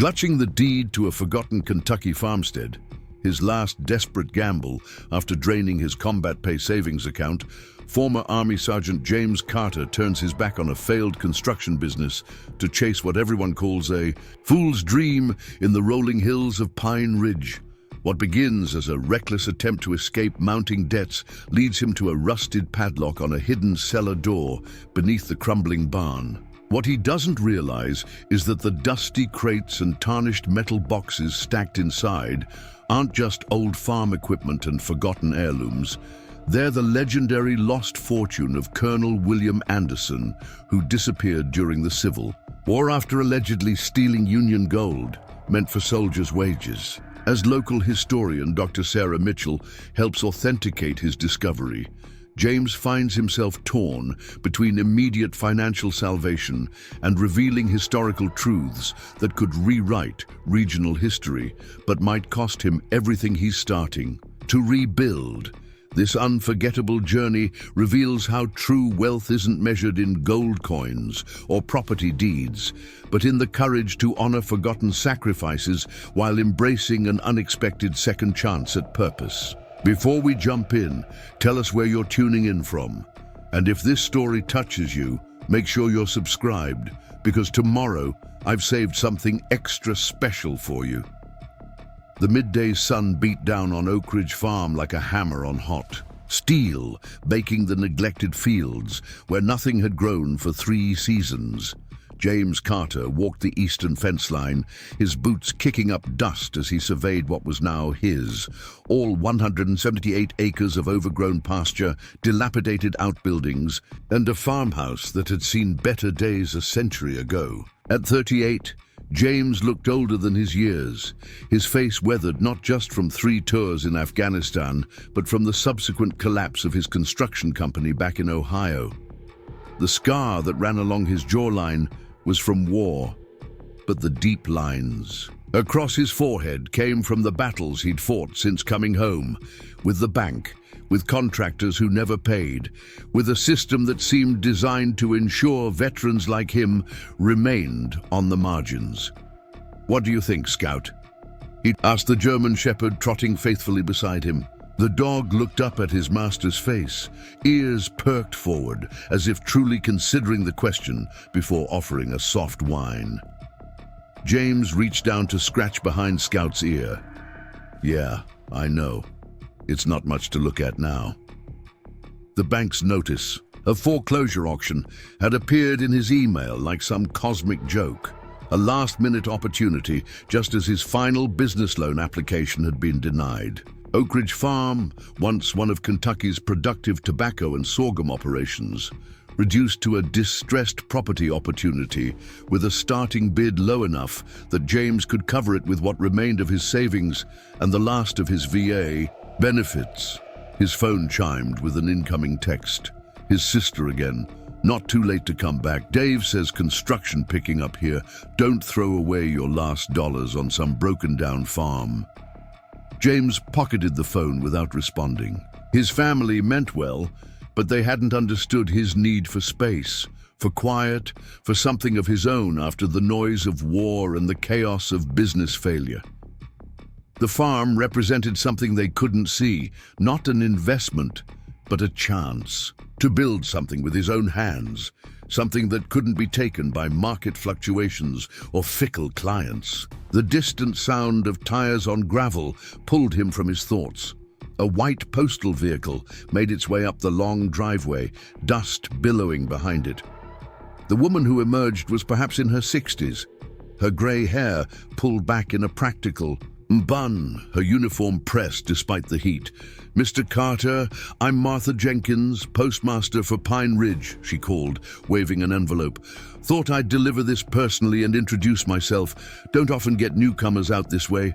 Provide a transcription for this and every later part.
Clutching the deed to a forgotten Kentucky farmstead, his last desperate gamble after draining his combat pay savings account, former Army Sergeant James Carter turns his back on a failed construction business to chase what everyone calls a fool's dream in the rolling hills of Pine Ridge. What begins as a reckless attempt to escape mounting debts leads him to a rusted padlock on a hidden cellar door beneath the crumbling barn. What he doesn't realize is that the dusty crates and tarnished metal boxes stacked inside aren't just old farm equipment and forgotten heirlooms. They're the legendary lost fortune of Colonel William Anderson, who disappeared during the Civil War after allegedly stealing Union gold meant for soldiers' wages. As local historian Dr. Sarah Mitchell helps authenticate his discovery, James finds himself torn between immediate financial salvation and revealing historical truths that could rewrite regional history, but might cost him everything he's starting to rebuild. This unforgettable journey reveals how true wealth isn't measured in gold coins or property deeds, but in the courage to honor forgotten sacrifices while embracing an unexpected second chance at purpose. Before we jump in, tell us where you're tuning in from. And if this story touches you, make sure you're subscribed, because tomorrow I've saved something extra special for you. The midday sun beat down on Oakridge Farm like a hammer on hot steel, baking the neglected fields where nothing had grown for 3 seasons. James Carter walked the eastern fence line, his boots kicking up dust as he surveyed what was now his, all 178 acres of overgrown pasture, dilapidated outbuildings, and a farmhouse that had seen better days a century ago. At 38, James looked older than his years, his face weathered not just from 3 tours in Afghanistan, but from the subsequent collapse of his construction company back in Ohio. The scar that ran along his jawline was from war, but the deep lines across his forehead came from the battles he'd fought since coming home, with the bank, with contractors who never paid, with a system that seemed designed to ensure veterans like him remained on the margins. "What do you think, Scout?" he asked the German shepherd trotting faithfully beside him. The dog looked up at his master's face, ears perked forward, as if truly considering the question before offering a soft whine. James reached down to scratch behind Scout's ear. "Yeah, I know. It's not much to look at now." The bank's notice, a foreclosure auction, had appeared in his email like some cosmic joke. A last-minute opportunity, just as his final business loan application had been denied. Oakridge Farm, once one of Kentucky's productive tobacco and sorghum operations, reduced to a distressed property opportunity with a starting bid low enough that James could cover it with what remained of his savings and the last of his VA benefits. His phone chimed with an incoming text. His sister again. "Not too late to come back. Dave says construction picking up here. Don't throw away your last dollars on some broken-down farm." James pocketed the phone without responding. His family meant well, but they hadn't understood his need for space, for quiet, for something of his own after the noise of war and the chaos of business failure. The farm represented something they couldn't see, not an investment, but a chance to build something with his own hands, something that couldn't be taken by market fluctuations or fickle clients. The distant sound of tires on gravel pulled him from his thoughts. A white postal vehicle made its way up the long driveway, dust billowing behind it. The woman who emerged was perhaps in her 60s, her grey hair pulled back in a practical bun, her uniform pressed despite the heat. "Mr. Carter, I'm Martha Jenkins, postmaster for Pine Ridge," she called, waving an envelope. "Thought I'd deliver this personally and introduce myself. Don't often get newcomers out this way."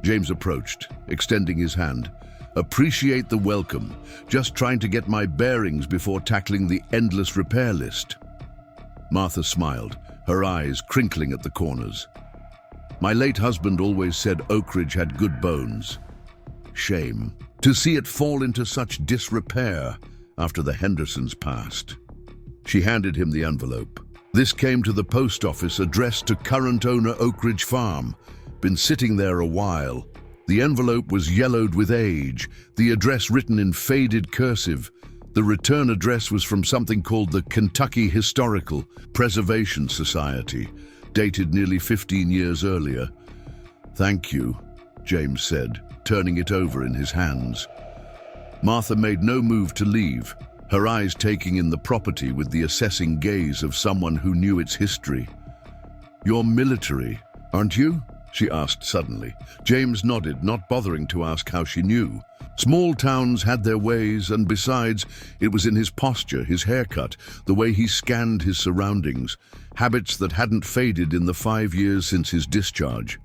James approached, extending his hand. "Appreciate the welcome. Just trying to get my bearings before tackling the endless repair list." Martha smiled, her eyes crinkling at the corners. "My late husband always said Oakridge had good bones. Shame to see it fall into such disrepair after the Hendersons passed." She handed him the envelope. This came to the post office addressed to current owner Oakridge Farm. Been sitting there a while. The envelope was yellowed with age, the address written in faded cursive. The return address was from something called the Kentucky Historical Preservation Society, dated nearly 15 years earlier. "Thank you," James said, turning it over in his hands. Martha made no move to leave, her eyes taking in the property with the assessing gaze of someone who knew its history. "You're military, aren't you?" she asked suddenly. James nodded, not bothering to ask how she knew. Small towns had their ways, and besides, it was in his posture, his haircut, the way he scanned his surroundings, habits that hadn't faded in the 5 years since his discharge.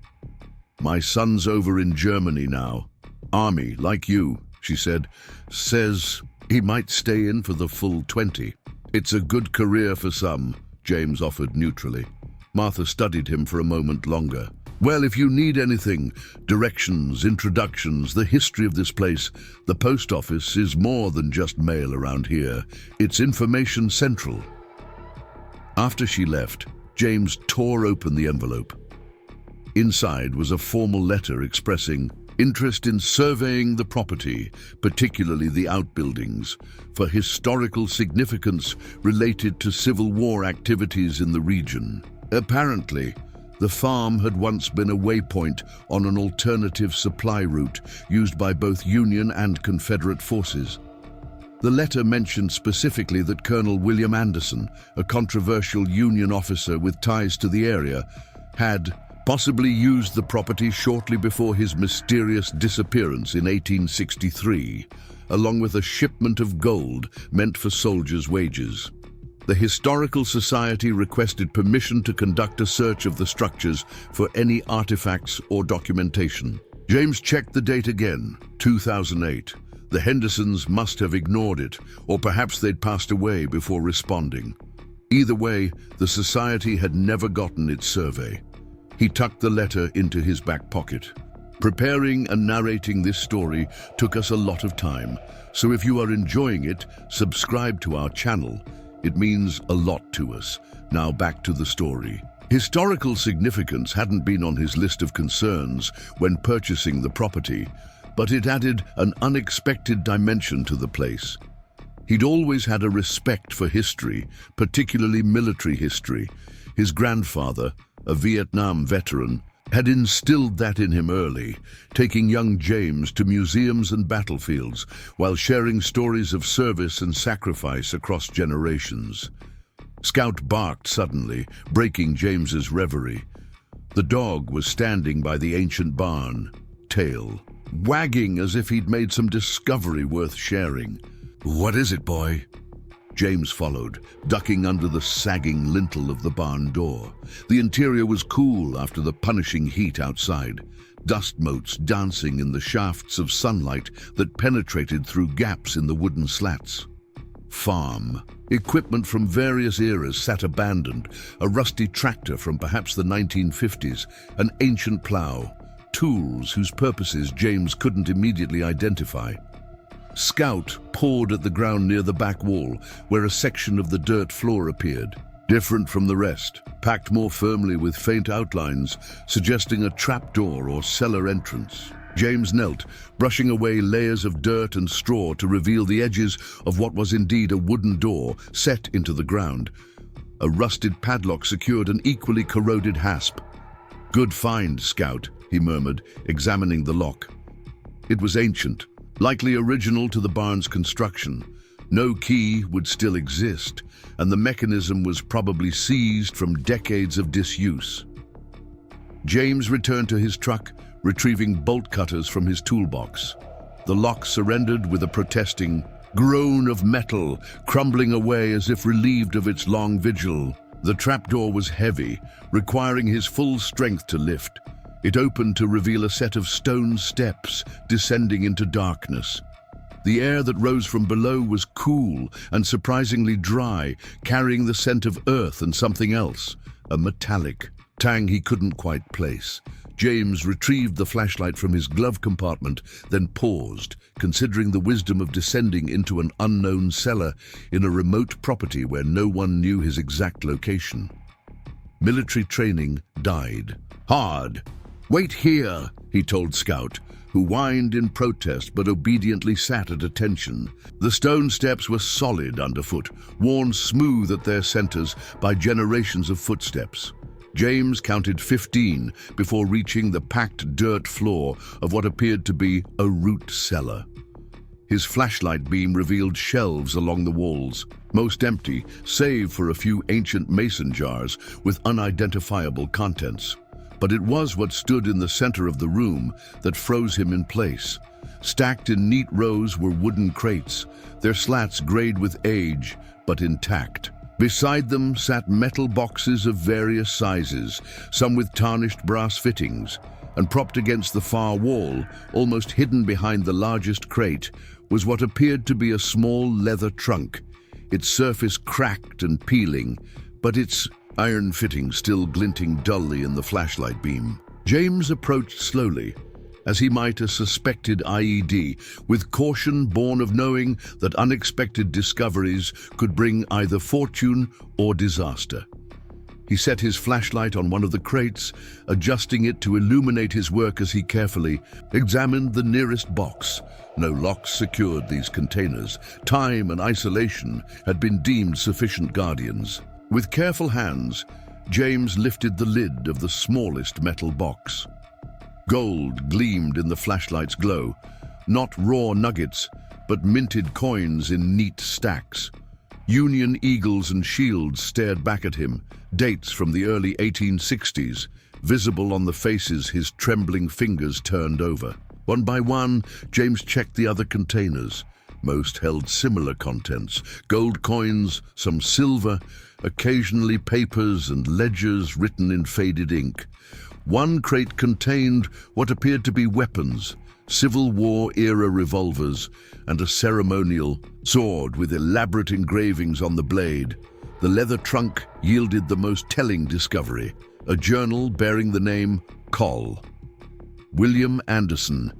"My son's over in Germany now. Army, like you," she said. "Says he might stay in for the full 20. It's a good career for some," James offered neutrally. Martha studied him for a moment longer. "Well, if you need anything, directions, introductions, the history of this place, the post office is more than just mail around here. It's information central." After she left, James tore open the envelope. Inside was a formal letter expressing interest in surveying the property, particularly the outbuildings, for historical significance related to Civil War activities in the region. Apparently, the farm had once been a waypoint on an alternative supply route used by both Union and Confederate forces. The letter mentioned specifically that Colonel William Anderson, a controversial Union officer with ties to the area, had possibly used the property shortly before his mysterious disappearance in 1863, along with a shipment of gold meant for soldiers' wages. The Historical Society requested permission to conduct a search of the structures for any artifacts or documentation. James checked the date again, 2008. The Hendersons must have ignored it, or perhaps they'd passed away before responding. Either way, the Society had never gotten its survey. He tucked the letter into his back pocket. Preparing and narrating this story took us a lot of time, so if you are enjoying it, subscribe to our channel. It means a lot to us. Now back to the story. Historical significance hadn't been on his list of concerns when purchasing the property, but it added an unexpected dimension to the place. He'd always had a respect for history, particularly military history. His grandfather, a Vietnam veteran, had instilled that in him early, taking young James to museums and battlefields while sharing stories of service and sacrifice across generations. Scout barked suddenly, breaking James's reverie. The dog was standing by the ancient barn, tail wagging as if he'd made some discovery worth sharing. "What is it, boy?" James followed, ducking under the sagging lintel of the barn door. The interior was cool after the punishing heat outside, dust motes dancing in the shafts of sunlight that penetrated through gaps in the wooden slats. Farm. Equipment from various eras sat abandoned, a rusty tractor from perhaps the 1950s, an ancient plow, tools whose purposes James couldn't immediately identify. Scout pawed at the ground near the back wall, where a section of the dirt floor appeared, different from the rest, packed more firmly with faint outlines, suggesting a trapdoor or cellar entrance. James knelt, brushing away layers of dirt and straw to reveal the edges of what was indeed a wooden door set into the ground. A rusted padlock secured an equally corroded hasp. "Good find, Scout," he murmured, examining the lock. It was ancient, likely original to the barn's construction. No key would still exist, and the mechanism was probably seized from decades of disuse. James returned to his truck, retrieving bolt cutters from his toolbox. The lock surrendered with a protesting groan of metal, crumbling away as if relieved of its long vigil. The trapdoor was heavy, requiring his full strength to lift. It opened to reveal a set of stone steps descending into darkness. The air that rose from below was cool and surprisingly dry, carrying the scent of earth and something else, a metallic tang he couldn't quite place. James retrieved the flashlight from his glove compartment, then paused, considering the wisdom of descending into an unknown cellar in a remote property where no one knew his exact location. Military training died. Hard. "Wait here," he told Scout, who whined in protest but obediently sat at attention. The stone steps were solid underfoot, worn smooth at their centers by generations of footsteps. James counted 15 before reaching the packed dirt floor of what appeared to be a root cellar. His flashlight beam revealed shelves along the walls, most empty, save for a few ancient mason jars with unidentifiable contents. But it was what stood in the center of the room that froze him in place. Stacked in neat rows were wooden crates, their slats grayed with age, but intact. Beside them sat metal boxes of various sizes, some with tarnished brass fittings, and propped against the far wall, almost hidden behind the largest crate, was what appeared to be a small leather trunk, its surface cracked and peeling, but its iron fitting still glinting dully in the flashlight beam. James approached slowly, as he might a suspected IED, with caution born of knowing that unexpected discoveries could bring either fortune or disaster. He set his flashlight on one of the crates, adjusting it to illuminate his work as he carefully examined the nearest box. No locks secured these containers. Time and isolation had been deemed sufficient guardians. With careful hands, James lifted the lid of the smallest metal box. Gold gleamed in the flashlight's glow, not raw nuggets, but minted coins in neat stacks. Union eagles and shields stared back at him, dates from the early 1860s, visible on the faces his trembling fingers turned over. One by one, James checked the other containers. Most held similar contents: gold coins, some silver, occasionally papers and ledgers written in faded ink. One crate contained what appeared to be weapons, Civil War-era revolvers, and a ceremonial sword with elaborate engravings on the blade. The leather trunk yielded the most telling discovery, a journal bearing the name Col. William Anderson,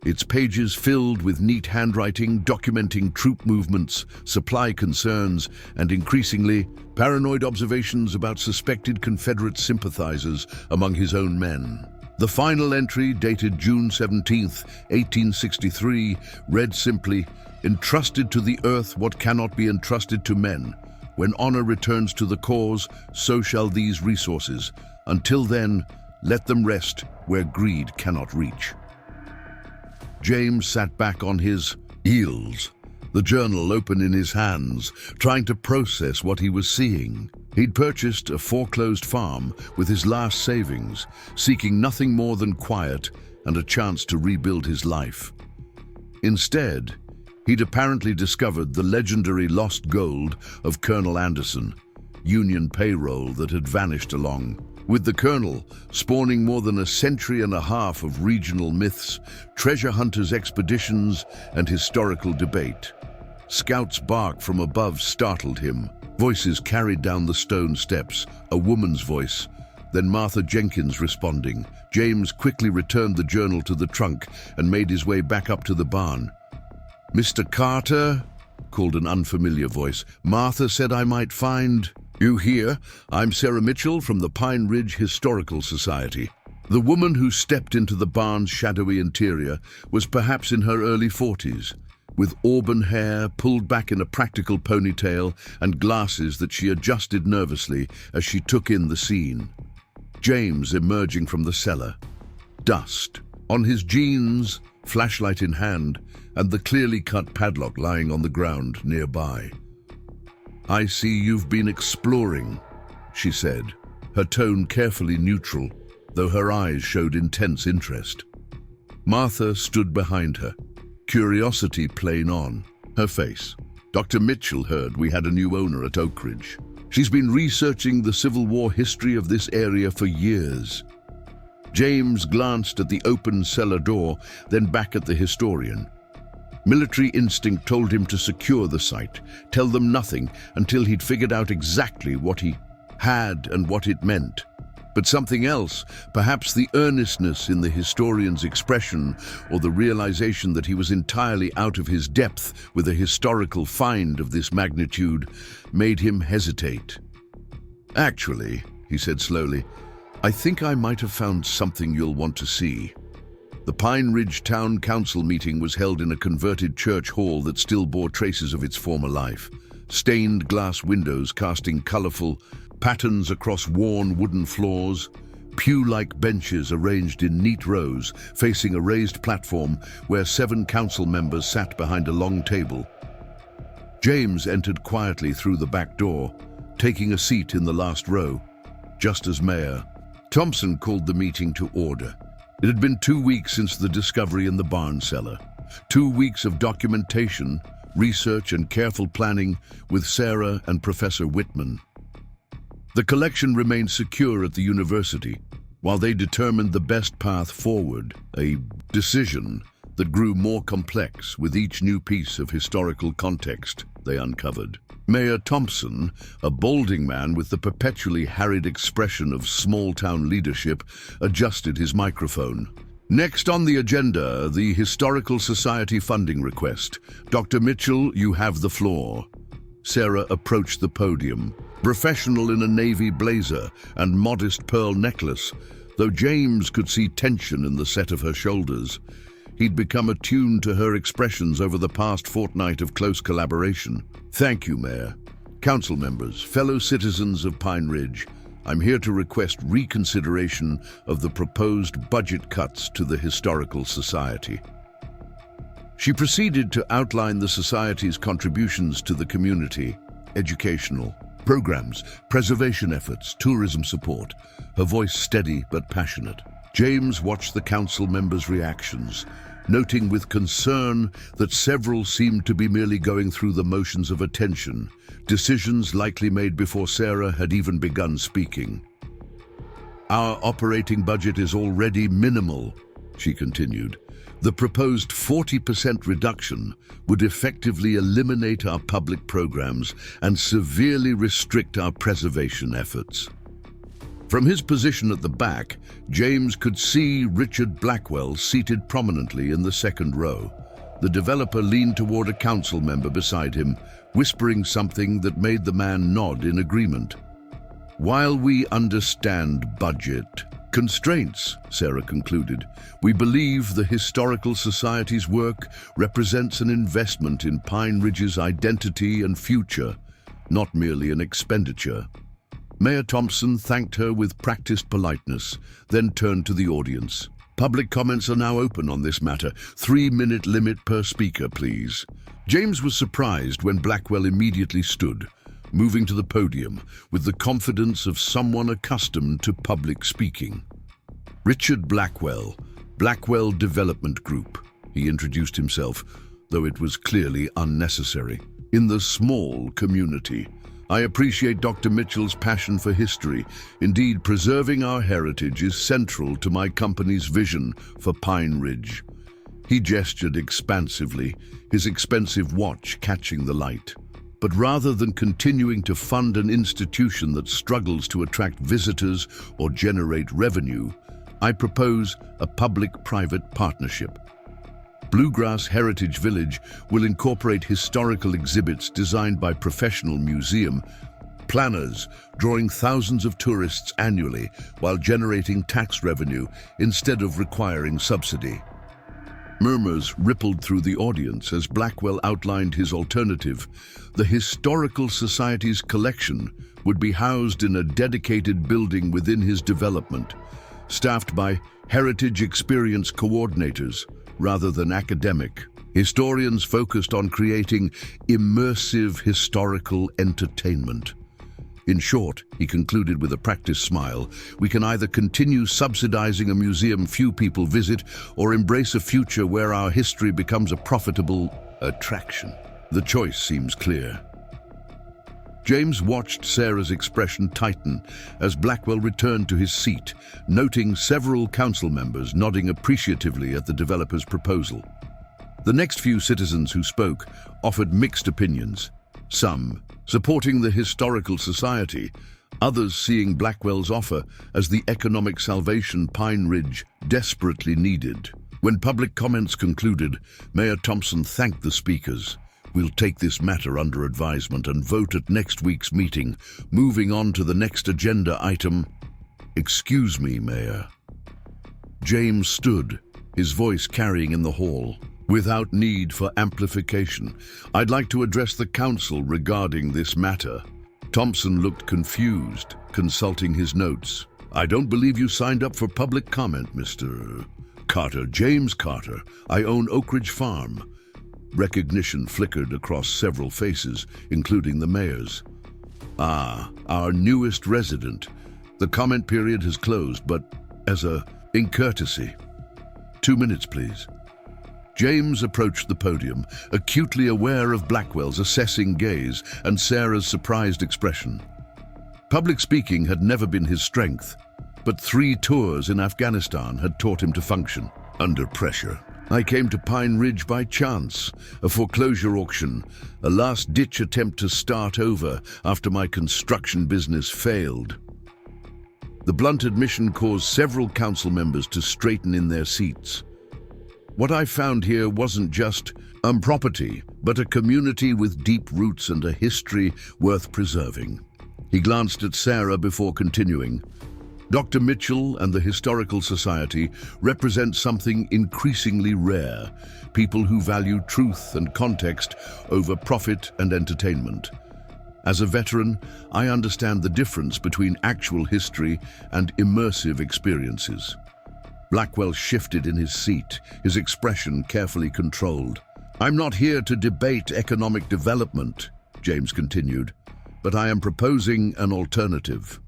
its pages filled with neat handwriting documenting troop movements, supply concerns, and increasingly paranoid observations about suspected Confederate sympathizers among his own men. The final entry, dated June 17, 1863, read simply, "Entrusted to the earth what cannot be entrusted to men. When honor returns to the cause, so shall these resources. Until then, let them rest where greed cannot reach." James sat back on his heels, the journal open in his hands, trying to process what he was seeing. He'd purchased a foreclosed farm with his last savings, seeking nothing more than quiet and a chance to rebuild his life. Instead, he'd apparently discovered the legendary lost gold of Colonel Anderson, Union payroll that had vanished along with the Colonel, spawning more than a century and a half of regional myths, treasure hunters' expeditions, and historical debate. Scout's bark from above startled him. Voices carried down the stone steps, a woman's voice, then Martha Jenkins responding. James quickly returned the journal to the trunk and made his way back up to the barn. "Mr. Carter," called an unfamiliar voice. "Martha said I might find you here. I'm Sarah Mitchell from the Pine Ridge Historical Society." The woman who stepped into the barn's shadowy interior was perhaps in her early 40s, with auburn hair pulled back in a practical ponytail and glasses that she adjusted nervously as she took in the scene. James emerging from the cellar. Dust on his jeans, flashlight in hand, and the clearly cut padlock lying on the ground nearby. "I see you've been exploring," she said, her tone carefully neutral, though her eyes showed intense interest. Martha stood behind her, curiosity plain on her face. "Dr. Mitchell heard we had a new owner at Oakridge. She's been researching the Civil War history of this area for years." James glanced at the open cellar door, then back at the historian. Military instinct told him to secure the site, tell them nothing until he'd figured out exactly what he had and what it meant. But something else, perhaps the earnestness in the historian's expression or the realization that he was entirely out of his depth with a historical find of this magnitude, made him hesitate. "Actually," he said slowly, "I think I might have found something you'll want to see." The Pine Ridge Town Council meeting was held in a converted church hall that still bore traces of its former life. Stained glass windows casting colorful patterns across worn wooden floors, pew-like benches arranged in neat rows facing a raised platform where 7 council members sat behind a long table. James entered quietly through the back door, taking a seat in the last row, just as Mayor Thompson called the meeting to order. It had been 2 weeks since the discovery in the barn cellar. 2 weeks of documentation, research and careful planning with Sarah and Professor Whitman. The collection remained secure at the university while they determined the best path forward, a decision that grew more complex with each new piece of historical context they uncovered. Mayor Thompson, a balding man with the perpetually harried expression of small-town leadership, adjusted his microphone. "Next on the agenda, the Historical Society funding request. Dr. Mitchell, you have the floor." Sarah approached the podium, professional in a navy blazer and modest pearl necklace, though James could see tension in the set of her shoulders. He'd become attuned to her expressions over the past fortnight of close collaboration. "Thank you, Mayor. Council members, fellow citizens of Pine Ridge, I'm here to request reconsideration of the proposed budget cuts to the Historical Society." She proceeded to outline the Society's contributions to the community: educational programs, preservation efforts, tourism support, her voice steady but passionate. James watched the council members' reactions, noting with concern that several seemed to be merely going through the motions of attention, decisions likely made before Sarah had even begun speaking. "Our operating budget is already minimal," she continued. "The proposed 40% reduction would effectively eliminate our public programs and severely restrict our preservation efforts." From his position at the back, James could see Richard Blackwell seated prominently in the second row. The developer leaned toward a council member beside him, whispering something that made the man nod in agreement. "While we understand budget constraints," Sarah concluded, "we believe the Historical Society's work represents an investment in Pine Ridge's identity and future, not merely an expenditure." Mayor Thompson thanked her with practiced politeness, then turned to the audience. "Public comments are now open on this matter. 3-minute limit per speaker, please." James was surprised when Blackwell immediately stood, moving to the podium with the confidence of someone accustomed to public speaking. "Richard Blackwell, Blackwell Development Group," he introduced himself, though it was clearly unnecessary. "In the small community. I appreciate Dr. Mitchell's passion for history. Indeed, preserving our heritage is central to my company's vision for Pine Ridge." He gestured expansively, his expensive watch catching the light. "But rather than continuing to fund an institution that struggles to attract visitors or generate revenue, I propose a public-private partnership. Bluegrass Heritage Village will incorporate historical exhibits designed by professional museum planners, drawing thousands of tourists annually while generating tax revenue instead of requiring subsidy." Murmurs rippled through the audience as Blackwell outlined his alternative. The Historical Society's collection would be housed in a dedicated building within his development, staffed by heritage experience coordinators rather than academic historians focused on creating immersive historical entertainment. "In short," he concluded with a practiced smile, "we can either continue subsidizing a museum few people visit or embrace a future where our history becomes a profitable attraction. The choice seems clear." James watched Sarah's expression tighten as Blackwell returned to his seat, noting several council members nodding appreciatively at the developer's proposal. The next few citizens who spoke offered mixed opinions, some supporting the Historical Society, others seeing Blackwell's offer as the economic salvation Pine Ridge desperately needed. When public comments concluded, Mayor Thompson thanked the speakers. "We'll take this matter under advisement and vote at next week's meeting. Moving on to the next agenda item." "Excuse me, Mayor." James stood, his voice carrying in the hall. "Without need for amplification, I'd like to address the council regarding this matter." Thompson looked confused, consulting his notes. "I don't believe you signed up for public comment, Mr. Carter. James Carter. I own Oakridge Farm." Recognition flickered across several faces, including the mayor's. "Ah, our newest resident. The comment period has closed, but in courtesy. 2 minutes, please." James approached the podium, acutely aware of Blackwell's assessing gaze and Sarah's surprised expression. Public speaking had never been his strength, but 3 tours in Afghanistan had taught him to function under pressure. "I came to Pine Ridge by chance, a foreclosure auction, a last-ditch attempt to start over after my construction business failed." The blunt admission caused several council members to straighten in their seats. "What I found here wasn't just property, but a community with deep roots and a history worth preserving." He glanced at Sarah before continuing. "Dr. Mitchell and the Historical Society represent something increasingly rare, people who value truth and context over profit and entertainment. As a veteran, I understand the difference between actual history and immersive experiences." Blackwell shifted in his seat, his expression carefully controlled. "I'm not here to debate economic development," James continued, "but I am proposing an alternative."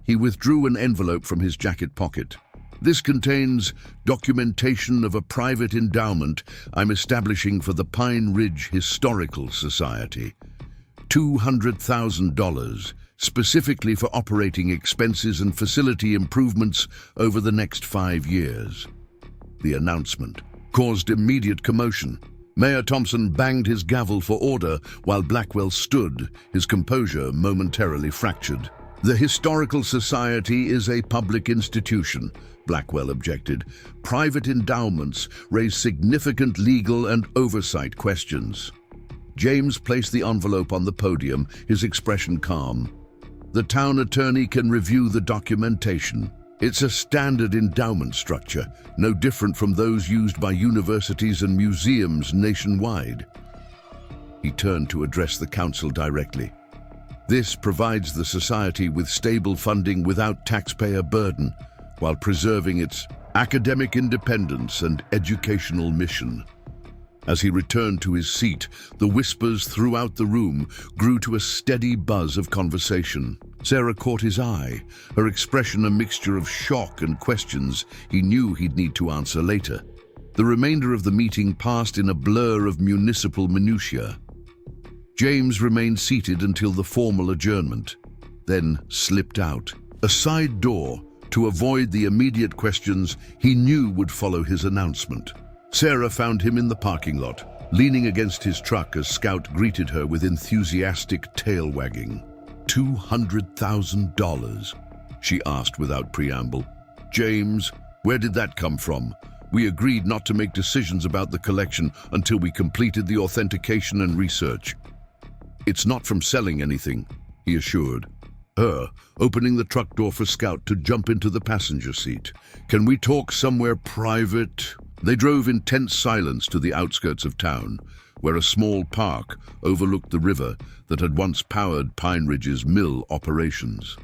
He withdrew an envelope from his jacket pocket. "This contains documentation of a private endowment I'm establishing for the Pine Ridge Historical Society. $200,000, specifically for operating expenses and facility improvements over the next 5 years." The announcement caused immediate commotion. Mayor Thompson banged his gavel for order while Blackwell stood, his composure momentarily fractured. "The Historical Society is a public institution," Blackwell objected. "Private endowments raise significant legal and oversight questions." James placed the envelope on the podium, his expression calm. "The town attorney can review the documentation. It's a standard endowment structure, no different from those used by universities and museums nationwide." He turned to address the council directly. "This provides the society with stable funding without taxpayer burden, while preserving its academic independence and educational mission." As he returned to his seat, the whispers throughout the room grew to a steady buzz of conversation. Sarah caught his eye, her expression a mixture of shock and questions he knew he'd need to answer later. The remainder of the meeting passed in a blur of municipal minutiae. James remained seated until the formal adjournment, then slipped out a side door to avoid the immediate questions he knew would follow his announcement. Sarah found him in the parking lot, leaning against his truck as Scout greeted her with enthusiastic tail wagging. $200,000, she asked without preamble. "James, where did that come from? We agreed not to make decisions about the collection until we completed the authentication and research." "It's not from selling anything," he assured her, opening the truck door for Scout to jump into the passenger seat. "Can we talk somewhere private?" They drove in tense silence to the outskirts of town, where a small park overlooked the river that had once powered Pine Ridge's mill operations.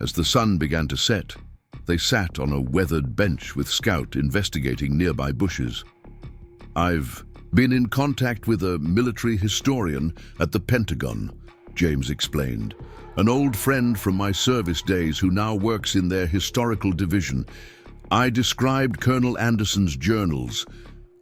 As the sun began to set, they sat on a weathered bench with Scout investigating nearby bushes. "I've been in contact with a military historian at the Pentagon," James explained. "An old friend from my service days who now works in their historical division. I described Colonel Anderson's journals,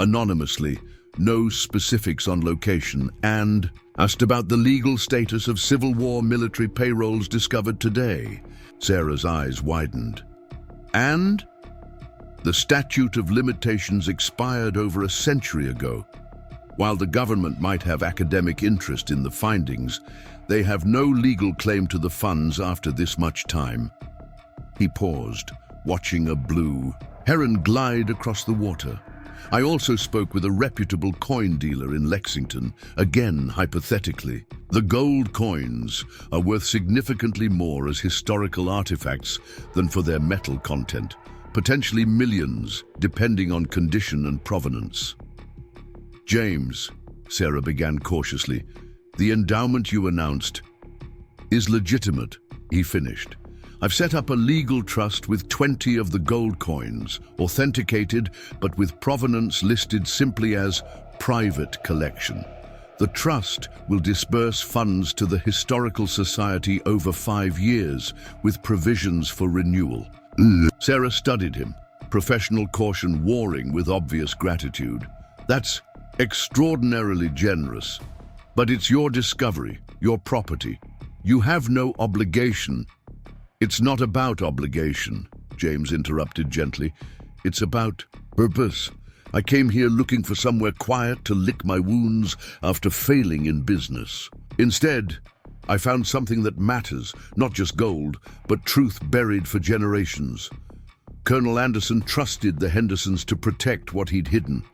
anonymously, no specifics on location, and asked about the legal status of Civil War military payrolls discovered today." Sarah's eyes widened. "And? The statute of limitations expired over a century ago. While the government might have academic interest in the findings, they have no legal claim to the funds after this much time. He paused, watching a blue heron glide across the water. I also spoke with a reputable coin dealer in Lexington, again hypothetically. The gold coins are worth significantly more as historical artifacts than for their metal content, potentially millions, depending on condition and provenance. James, Sarah began cautiously, the endowment you announced is legitimate, he finished. I've set up a legal trust with 20 of the gold coins, authenticated but with provenance listed simply as private collection. The trust will disburse funds to the Historical Society over 5 years, with provisions for renewal. Sarah studied him, professional caution warring with obvious gratitude. That's extraordinarily generous, but it's your discovery, your property. You have no obligation. It's not about obligation, James interrupted gently. It's about purpose. I came here looking for somewhere quiet to lick my wounds after failing in business. Instead, I found something that matters, not just gold, but truth buried for generations. Colonel Anderson trusted the Hendersons to protect what he'd hidden.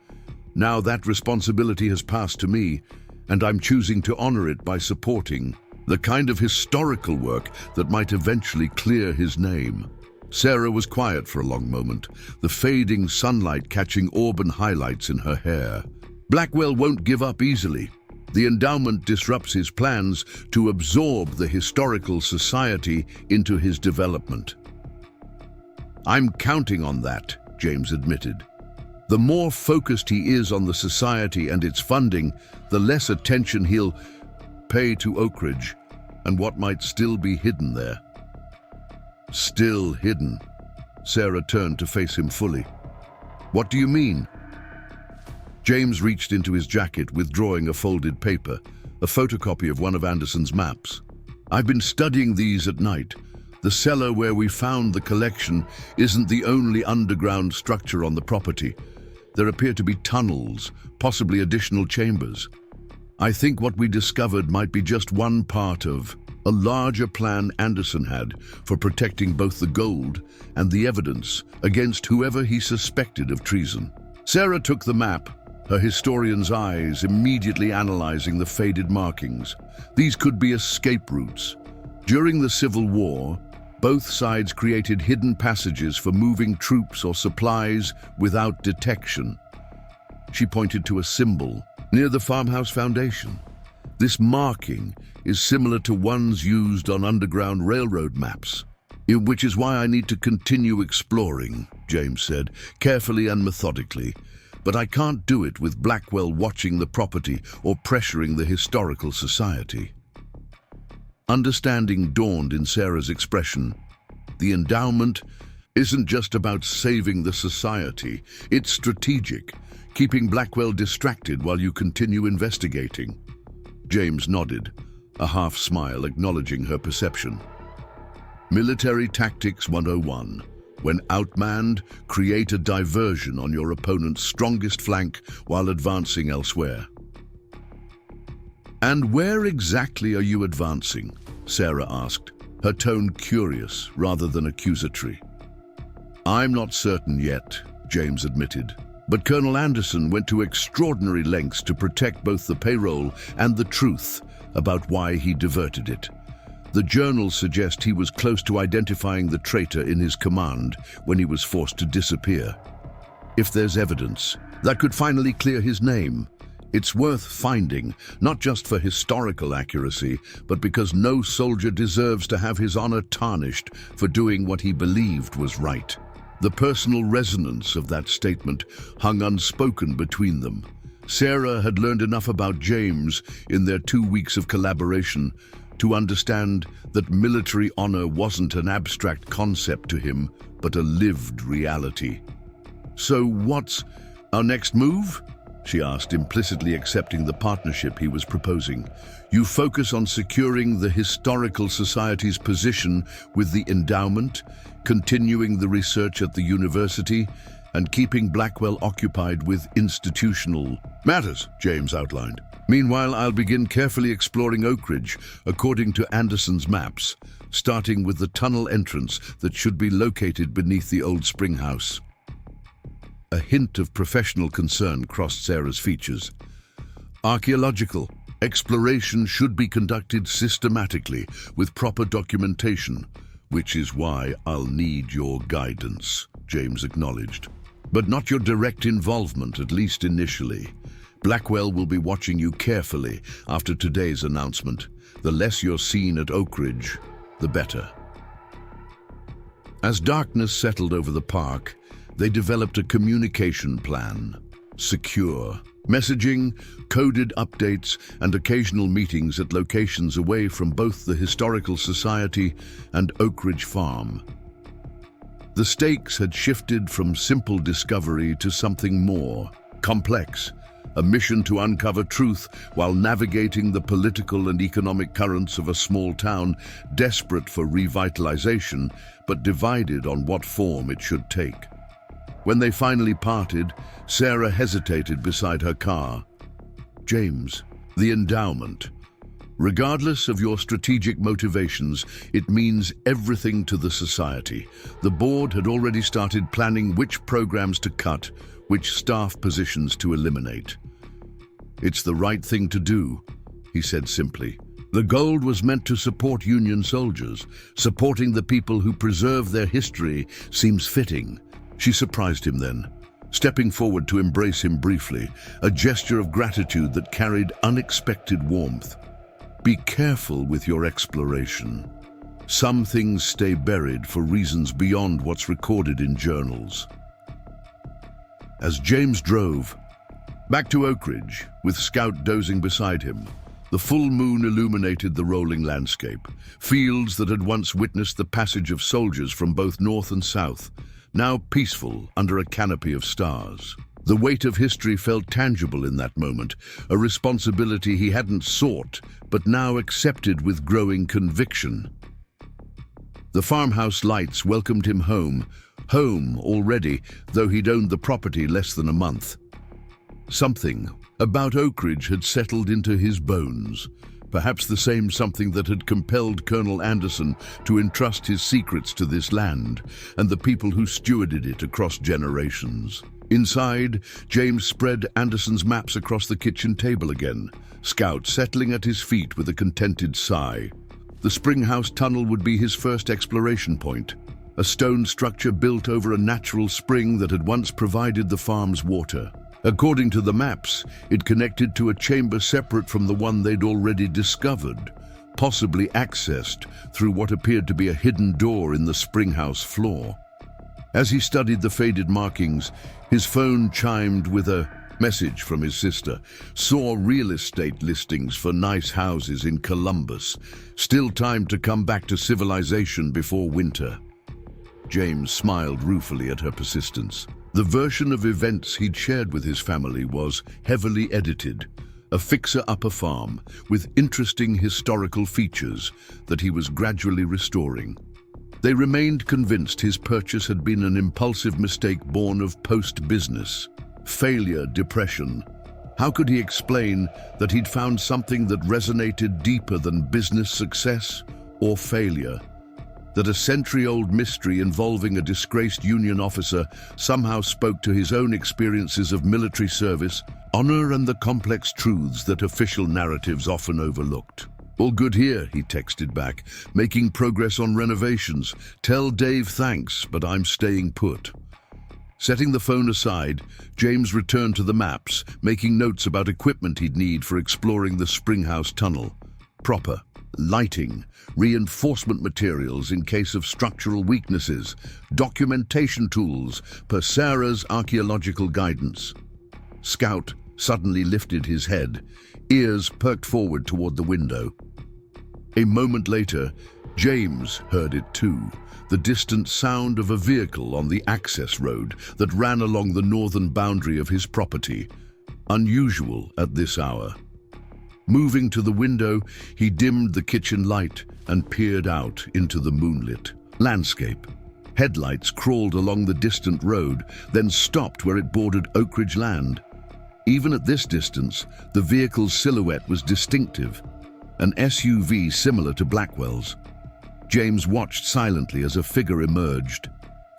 Now that responsibility has passed to me, and I'm choosing to honor it by supporting the kind of historical work that might eventually clear his name. Sarah was quiet for a long moment, the fading sunlight catching auburn highlights in her hair. Blackwell won't give up easily. The endowment disrupts his plans to absorb the Historical Society into his development. I'm counting on that, James admitted. The more focused he is on the society and its funding, the less attention he'll pay to Oakridge and what might still be hidden there. Still hidden. Sarah turned to face him fully. What do you mean? James reached into his jacket, withdrawing a folded paper, a photocopy of one of Anderson's maps. I've been studying these at night. The cellar where we found the collection isn't the only underground structure on the property. There appear to be tunnels, possibly additional chambers. I think what we discovered might be just one part of a larger plan Anderson had for protecting both the gold and the evidence against whoever he suspected of treason. Sarah took the map, her historian's eyes immediately analyzing the faded markings. These could be escape routes. During the Civil War, both sides created hidden passages for moving troops or supplies without detection. She pointed to a symbol near the farmhouse foundation. This marking is similar to ones used on Underground Railroad maps, which is why I need to continue exploring, James said, carefully and methodically. But I can't do it with Blackwell watching the property or pressuring the Historical Society. Understanding dawned in Sarah's expression. The endowment isn't just about saving the society, it's strategic, keeping Blackwell distracted while you continue investigating. James nodded, a half smile acknowledging her perception. Military Tactics 101. When outmanned, create a diversion on your opponent's strongest flank while advancing elsewhere. And where exactly are you advancing? Sarah asked, her tone curious rather than accusatory. I'm not certain yet, James admitted. But Colonel Anderson went to extraordinary lengths to protect both the payroll and the truth about why he diverted it. The journals suggest he was close to identifying the traitor in his command when he was forced to disappear. If there's evidence that could finally clear his name, it's worth finding, not just for historical accuracy, but because no soldier deserves to have his honor tarnished for doing what he believed was right. The personal resonance of that statement hung unspoken between them. Sarah had learned enough about James in their 2 weeks of collaboration to understand that military honor wasn't an abstract concept to him, but a lived reality. So what's our next move? she asked, implicitly accepting the partnership he was proposing. You focus on securing the Historical Society's position with the endowment, continuing the research at the university, and keeping Blackwell occupied with institutional matters, James outlined. Meanwhile, I'll begin carefully exploring Oakridge according to Anderson's maps, starting with the tunnel entrance that should be located beneath the old spring house. A hint of professional concern crossed Sarah's features. Archaeological exploration should be conducted systematically with proper documentation, which is why I'll need your guidance, James acknowledged. But not your direct involvement, at least initially. Blackwell will be watching you carefully after today's announcement. The less you're seen at Oakridge, the better. As darkness settled over the park, they developed a communication plan. Secure messaging, coded updates, and occasional meetings at locations away from both the Historical Society and Oakridge Farm. The stakes had shifted from simple discovery to something more complex, a mission to uncover truth while navigating the political and economic currents of a small town desperate for revitalization, but divided on what form it should take. When they finally parted, Sarah hesitated beside her car. James, the endowment. Regardless of your strategic motivations, it means everything to the society. The board had already started planning which programs to cut, which staff positions to eliminate. It's the right thing to do, he said simply. The gold was meant to support Union soldiers. Supporting the people who preserve their history seems fitting. She surprised him then, stepping forward to embrace him briefly, a gesture of gratitude that carried unexpected warmth. Be careful with your exploration. Some things stay buried for reasons beyond what's recorded in journals. As James drove back to Oakridge, with Scout dozing beside him, the full moon illuminated the rolling landscape. Fields that had once witnessed the passage of soldiers from both north and south, now peaceful under a canopy of stars. The weight of history felt tangible in that moment, a responsibility he hadn't sought, but now accepted with growing conviction. The farmhouse lights welcomed him home already, though he'd owned the property less than a month. Something about Oakridge had settled into his bones, perhaps the same something that had compelled Colonel Anderson to entrust his secrets to this land and the people who stewarded it across generations. Inside, James spread Anderson's maps across the kitchen table again, Scout settling at his feet with a contented sigh. The springhouse tunnel would be his first exploration point, a stone structure built over a natural spring that had once provided the farm's water. According to the maps, it connected to a chamber separate from the one they'd already discovered, possibly accessed through what appeared to be a hidden door in the springhouse floor. As he studied the faded markings, his phone chimed with a message from his sister. Saw real estate listings for nice houses in Columbus. Still time to come back to civilization before winter. James smiled ruefully at her persistence. The version of events he'd shared with his family was heavily edited, a fixer-upper farm with interesting historical features that he was gradually restoring. They remained convinced his purchase had been an impulsive mistake born of post-business, failure, depression. How could he explain that he'd found something that resonated deeper than business success or failure? That a century-old mystery involving a disgraced Union officer somehow spoke to his own experiences of military service, honor, and the complex truths that official narratives often overlooked. All good here, he texted back, making progress on renovations. Tell Dave thanks, but I'm staying put. Setting the phone aside, James returned to the maps, making notes about equipment he'd need for exploring the springhouse tunnel. Proper lighting, reinforcement materials in case of structural weaknesses, documentation tools per Sarah's archaeological guidance. Scout suddenly lifted his head, ears perked forward toward the window. A moment later, James heard it too, the distant sound of a vehicle on the access road that ran along the northern boundary of his property. unusual at this hour. Moving to the window, he dimmed the kitchen light and peered out into the moonlit landscape. Headlights crawled along the distant road, then stopped where it bordered Oakridge land. Even at this distance, the vehicle's silhouette was distinctive, an SUV similar to Blackwell's. James watched silently as a figure emerged.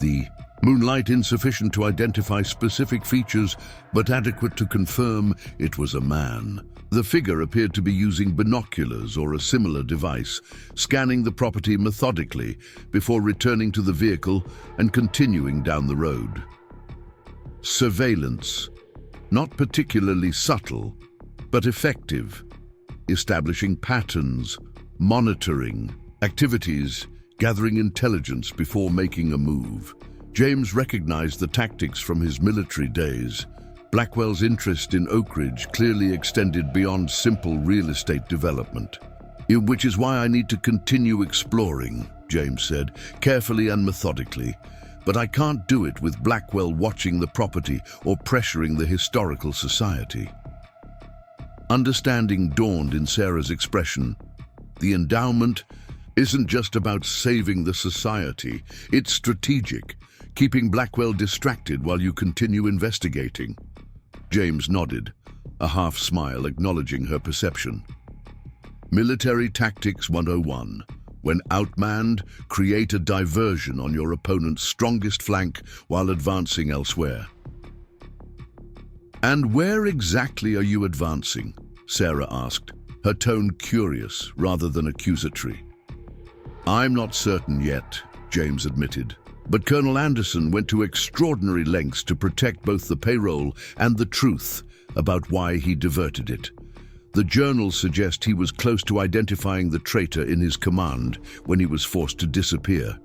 The moonlight insufficient to identify specific features, but adequate to confirm it was a man. The figure appeared to be using binoculars or a similar device, scanning the property methodically before returning to the vehicle and continuing down the road. Surveillance, not particularly subtle, but effective, establishing patterns, monitoring activities, gathering intelligence before making a move. James recognized the tactics from his military days. Blackwell's interest in Oakridge clearly extended beyond simple real estate development. Which is why I need to continue exploring, James said, carefully and methodically. But I can't do it with Blackwell watching the property or pressuring the historical society. Understanding dawned in Sarah's expression. The endowment isn't just about saving the society, it's strategic, keeping Blackwell distracted while you continue investigating. James nodded, a half smile acknowledging her perception. Military Tactics 101. When outmanned, create a diversion on your opponent's strongest flank while advancing elsewhere. And where exactly are you advancing? Sarah asked, her tone curious rather than accusatory. I'm not certain yet, James admitted. But Colonel Anderson went to extraordinary lengths to protect both the payroll and the truth about why he diverted it. The journals suggest he was close to identifying the traitor in his command when he was forced to disappear.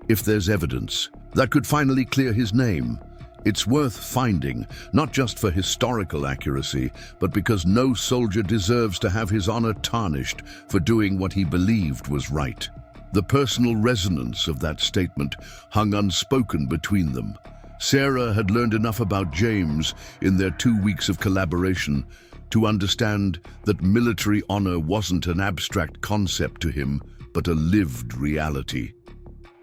If there's evidence that could finally clear his name, it's worth finding, not just for historical accuracy, but because no soldier deserves to have his honor tarnished for doing what he believed was right. The personal resonance of that statement hung unspoken between them. Sarah had learned enough about James in their 2 weeks of collaboration to understand that military honor wasn't an abstract concept to him, but a lived reality.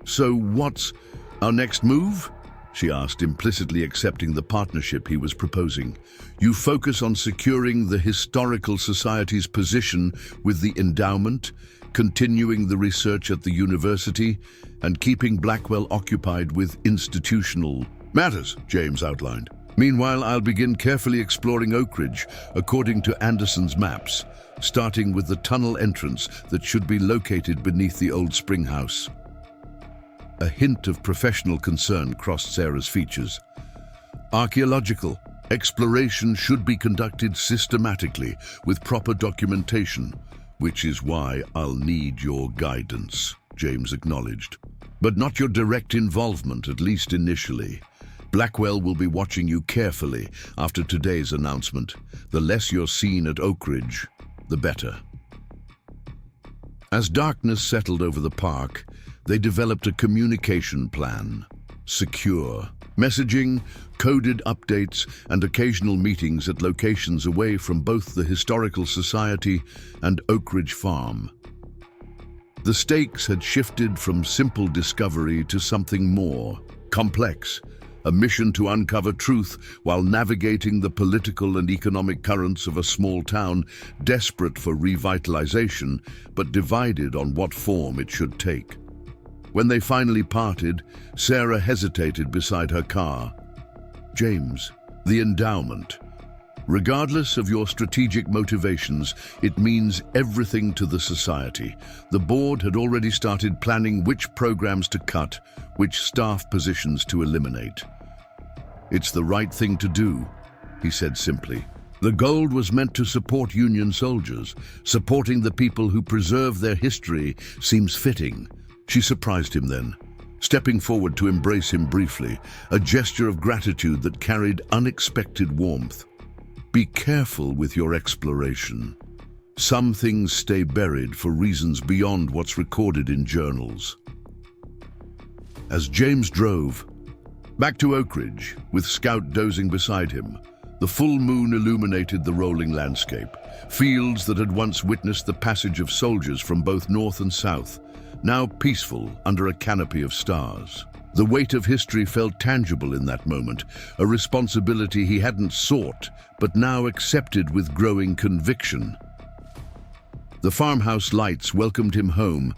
So what's our next move? She asked, implicitly accepting the partnership he was proposing. You focus on securing the Historical Society's position with the endowment, continuing the research at the university, and keeping Blackwell occupied with institutional matters, James outlined. Meanwhile, I'll begin carefully exploring Oakridge according to Anderson's maps, starting with the tunnel entrance that should be located beneath the old spring house. A hint of professional concern crossed Sarah's features. Archaeological exploration should be conducted systematically with proper documentation, which is why I'll need your guidance, James acknowledged. But not your direct involvement, at least initially. Blackwell will be watching you carefully after today's announcement. The less you're seen at Oakridge, the better. As darkness settled over the park, they developed a communication plan. Secure messaging, coded updates, and occasional meetings at locations away from both the Historical Society and Oakridge Farm. The stakes had shifted from simple discovery to something more complex, a mission to uncover truth while navigating the political and economic currents of a small town desperate for revitalization, but divided on what form it should take. When they finally parted, Sarah hesitated beside her car. James, the endowment. Regardless of your strategic motivations, it means everything to the society. The board had already started planning which programs to cut, which staff positions to eliminate. It's the right thing to do, he said simply. The gold was meant to support Union soldiers. Supporting the people who preserve their history seems fitting. She surprised him then, stepping forward to embrace him briefly, a gesture of gratitude that carried unexpected warmth. Be careful with your exploration. Some things stay buried for reasons beyond what's recorded in journals. As James drove back to Oakridge, with Scout dozing beside him, The full moon illuminated the rolling landscape. Fields that had once witnessed the passage of soldiers from both north and south, now peaceful under a canopy of stars. The weight of history felt tangible in that moment, a responsibility he hadn't sought, but now accepted with growing conviction. The farmhouse lights welcomed him home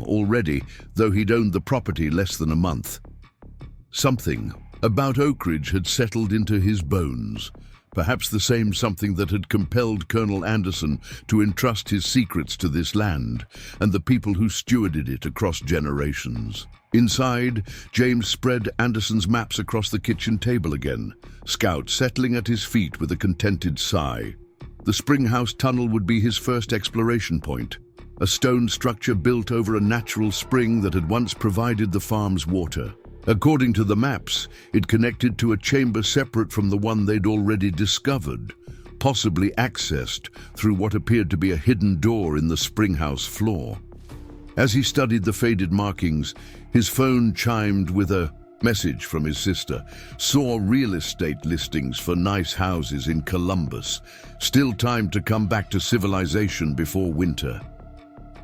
already, though he'd owned the property less than a month. Something about Oakridge had settled into his bones, perhaps the same something that had compelled Colonel Anderson to entrust his secrets to this land and the people who stewarded it across generations. Inside, James spread Anderson's maps across the kitchen table again, Scout settling at his feet with a contented sigh. The Springhouse Tunnel would be his first exploration point, a stone structure built over a natural spring that had once provided the farm's water. According to the maps, it connected to a chamber separate from the one they'd already discovered, possibly accessed through what appeared to be a hidden door in the springhouse floor. As he studied the faded markings, his phone chimed with a message from his sister. Saw real estate listings for nice houses in Columbus. Still time to come back to civilization before winter.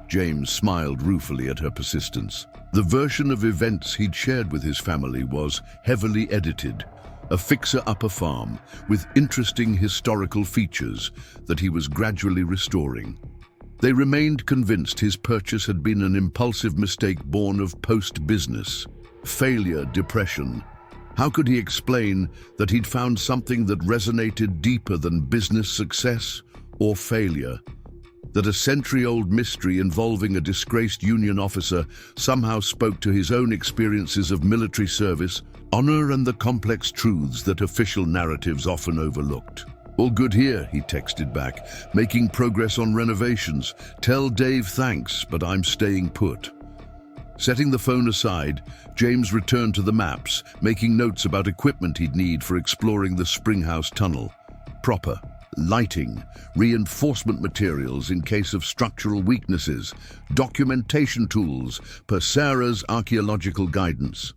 James smiled ruefully at her persistence. The version of events he'd shared with his family was heavily edited, a fixer-upper farm with interesting historical features that he was gradually restoring. They remained convinced his purchase had been an impulsive mistake born of post-business, failure, depression. How could he explain that he'd found something that resonated deeper than business success or failure? That a century-old mystery involving a disgraced Union officer somehow spoke to his own experiences of military service, honor, and the complex truths that official narratives often overlooked. "All good here," he texted back, "making progress on renovations. Tell Dave thanks, but I'm staying put." Setting the phone aside, James returned to the maps, making notes about equipment he'd need for exploring the Springhouse Tunnel. Proper lighting, reinforcement materials in case of structural weaknesses, documentation tools per Sarah's archaeological guidance.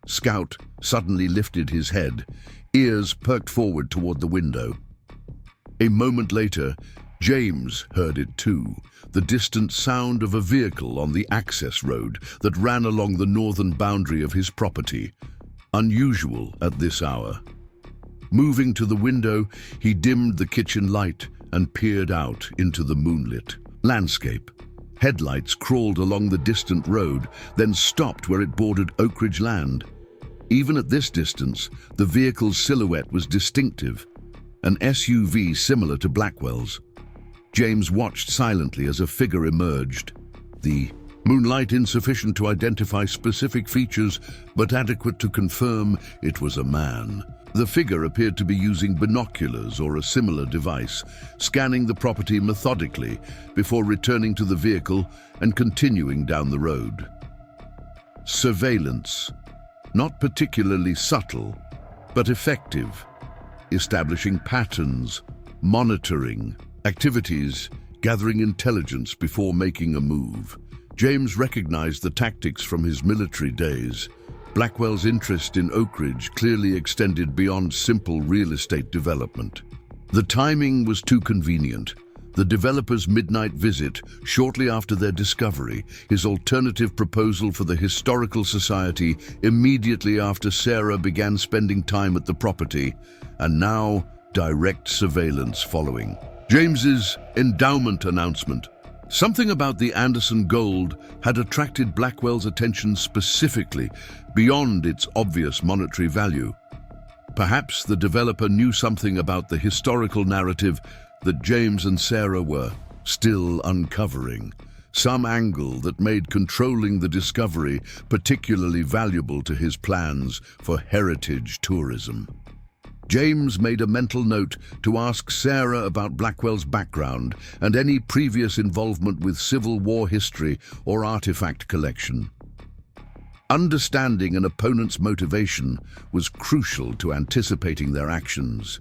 Scout suddenly lifted his head, ears perked forward toward the window. A moment later, James heard it too, the distant sound of a vehicle on the access road that ran along the northern boundary of his property, unusual at this hour. Moving to the window, he dimmed the kitchen light and peered out into the moonlit landscape. Headlights crawled along the distant road, then stopped where it bordered Oakridge land. Even at this distance, the vehicle's silhouette was distinctive, an SUV similar to Blackwell's. James watched silently as a figure emerged, the moonlight insufficient to identify specific features, but adequate to confirm it was a man. The figure appeared to be using binoculars or a similar device, scanning the property methodically before returning to the vehicle and continuing down the road. Surveillance, not particularly subtle, but effective, establishing patterns, monitoring activities, gathering intelligence before making a move. James recognized the tactics from his military days. Blackwell's interest in Oakridge clearly extended beyond simple real estate development. The timing was too convenient. The developer's midnight visit shortly after their discovery, his alternative proposal for the Historical Society immediately after Sarah began spending time at the property, and now direct surveillance following. James's endowment announcement. Something about the Anderson gold had attracted Blackwell's attention specifically, beyond its obvious monetary value. Perhaps the developer knew something about the historical narrative that James and Sarah were still uncovering, some angle that made controlling the discovery particularly valuable to his plans for heritage tourism. James made a mental note to ask Sarah about Blackwell's background and any previous involvement with Civil War history or artifact collection. Understanding an opponent's motivation was crucial to anticipating their actions.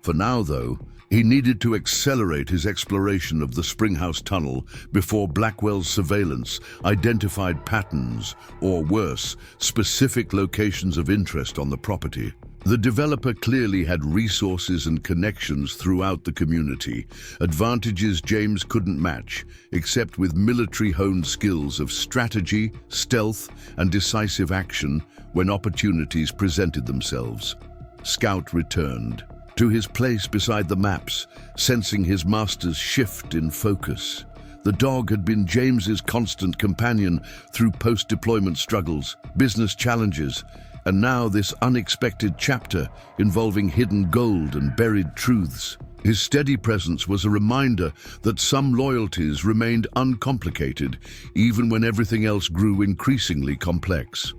For now, though, he needed to accelerate his exploration of the Springhouse Tunnel before Blackwell's surveillance identified patterns, or worse, specific locations of interest on the property. The developer clearly had resources and connections throughout the community, advantages James couldn't match, except with military-honed skills of strategy, stealth, and decisive action when opportunities presented themselves. Scout returned to his place beside the maps, sensing his master's shift in focus. The dog had been James's constant companion through post-deployment struggles, business challenges, and now this unexpected chapter involving hidden gold and buried truths. His steady presence was a reminder that some loyalties remained uncomplicated, even when everything else grew increasingly complex.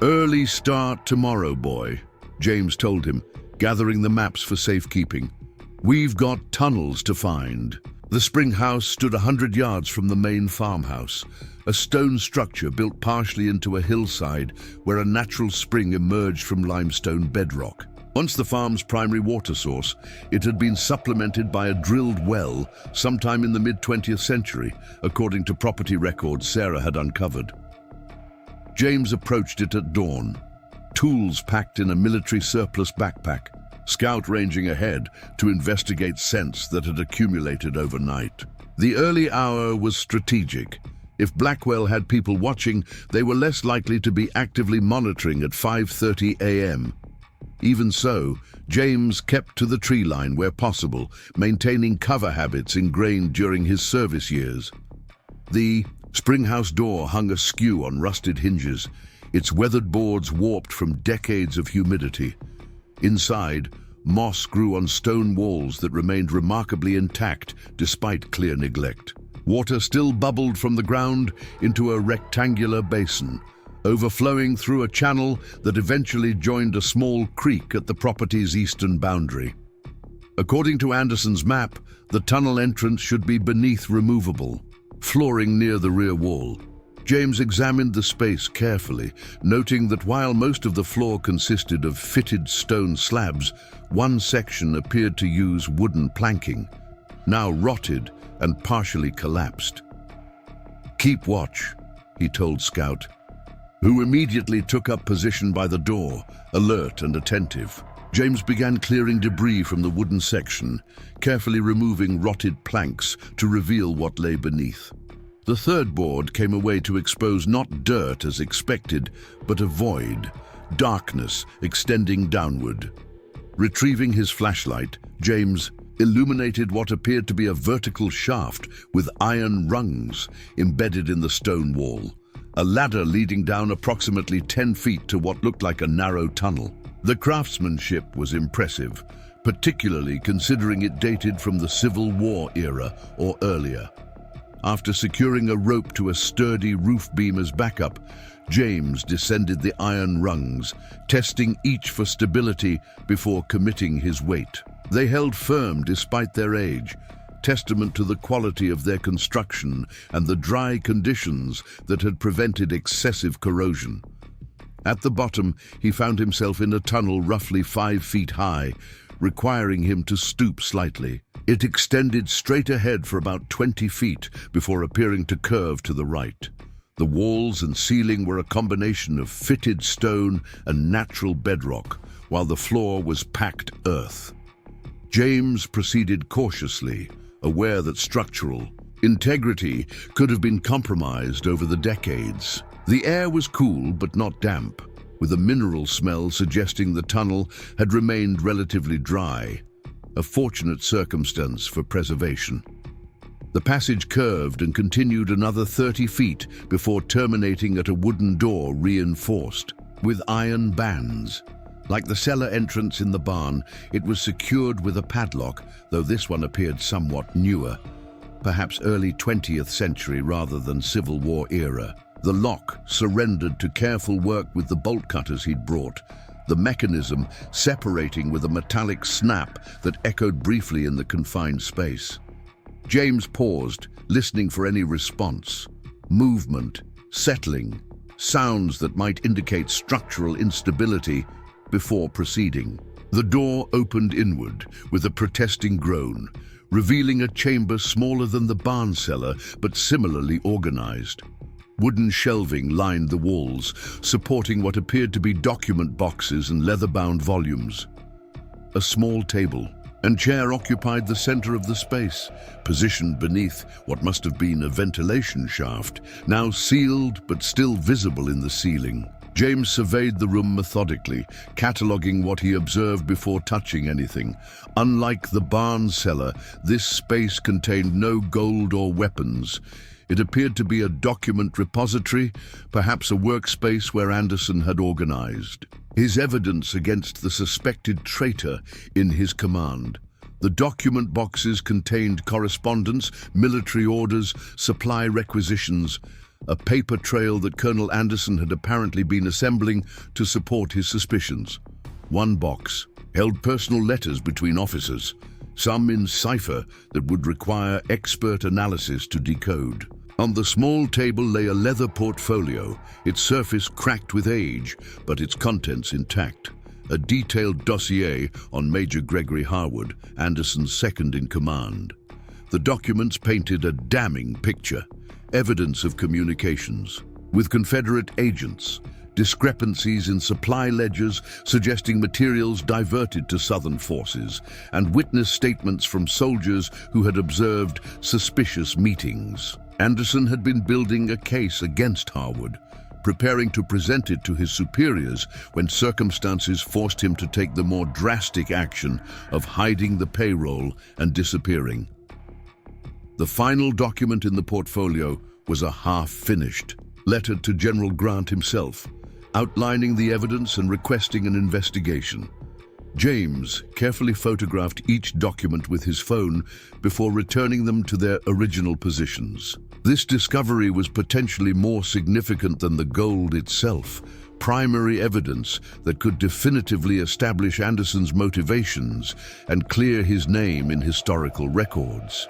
"Early start tomorrow, boy," James told him, gathering the maps for safekeeping. "We've got tunnels to find." The spring house stood 100 yards from the main farmhouse, a stone structure built partially into a hillside where a natural spring emerged from limestone bedrock. Once the farm's primary water source, it had been supplemented by a drilled well sometime in the mid-20th century, according to property records Sarah had uncovered. James approached it at dawn, tools packed in a military surplus backpack, Scout ranging ahead to investigate scents that had accumulated overnight. The early hour was strategic. If Blackwell had people watching, they were less likely to be actively monitoring at 5:30 a.m. Even so, James kept to the tree line where possible, maintaining cover habits ingrained during his service years. The springhouse door hung askew on rusted hinges, its weathered boards warped from decades of humidity. Inside, moss grew on stone walls that remained remarkably intact despite clear neglect. Water still bubbled from the ground into a rectangular basin, overflowing through a channel that eventually joined a small creek at the property's eastern boundary. According to Anderson's map, the tunnel entrance should be beneath removable flooring near the rear wall. James examined the space carefully, noting that while most of the floor consisted of fitted stone slabs, one section appeared to use wooden planking, now rotted and partially collapsed. "Keep watch," he told Scout, who immediately took up position by the door, alert and attentive. James began clearing debris from the wooden section, carefully removing rotted planks to reveal what lay beneath. The third board came away to expose not dirt as expected, but a void, darkness extending downward. Retrieving his flashlight, James illuminated what appeared to be a vertical shaft with iron rungs embedded in the stone wall, a ladder leading down approximately 10 feet to what looked like a narrow tunnel. The craftsmanship was impressive, particularly considering it dated from the Civil War era or earlier. After securing a rope to a sturdy roof beam as backup, James descended the iron rungs, testing each for stability before committing his weight. They held firm despite their age, testament to the quality of their construction and the dry conditions that had prevented excessive corrosion. At the bottom, he found himself in a tunnel roughly 5 feet high, requiring him to stoop slightly. It extended straight ahead for about 20 feet before appearing to curve to the right. The walls and ceiling were a combination of fitted stone and natural bedrock, while the floor was packed earth. James proceeded cautiously, aware that structural integrity could have been compromised over the decades. The air was cool but not damp, with a mineral smell suggesting the tunnel had remained relatively dry, a fortunate circumstance for preservation. The passage curved and continued another 30 feet before terminating at a wooden door reinforced with iron bands. Like the cellar entrance in the barn, it was secured with a padlock, though this one appeared somewhat newer, perhaps early 20th century rather than Civil War era. The lock surrendered to careful work with the bolt cutters he'd brought, the mechanism separating with a metallic snap that echoed briefly in the confined space. James paused, listening for any response. Movement, settling, sounds that might indicate structural instability before proceeding. The door opened inward with a protesting groan, revealing a chamber smaller than the barn cellar but similarly organized. Wooden shelving lined the walls, supporting what appeared to be document boxes and leather-bound volumes. A small table and chair occupied the center of the space, positioned beneath what must have been a ventilation shaft, now sealed but still visible in the ceiling. James surveyed the room methodically, cataloging what he observed before touching anything. Unlike the barn cellar, this space contained no gold or weapons. It appeared to be a document repository, perhaps a workspace where Anderson had organized his evidence against the suspected traitor in his command. The document boxes contained correspondence, military orders, supply requisitions, a paper trail that Colonel Anderson had apparently been assembling to support his suspicions. One box held personal letters between officers, some in cipher that would require expert analysis to decode. On the small table lay a leather portfolio, its surface cracked with age, but its contents intact. A detailed dossier on Major Gregory Harwood, Anderson's second-in-command. The documents painted a damning picture, evidence of communications with Confederate agents, discrepancies in supply ledgers suggesting materials diverted to Southern forces, and witness statements from soldiers who had observed suspicious meetings. Anderson had been building a case against Harwood, preparing to present it to his superiors when circumstances forced him to take the more drastic action of hiding the payroll and disappearing. The final document in the portfolio was a half-finished letter to General Grant himself, outlining the evidence and requesting an investigation. James carefully photographed each document with his phone before returning them to their original positions. This discovery was potentially more significant than the gold itself, primary evidence that could definitively establish Anderson's motivations and clear his name in historical records.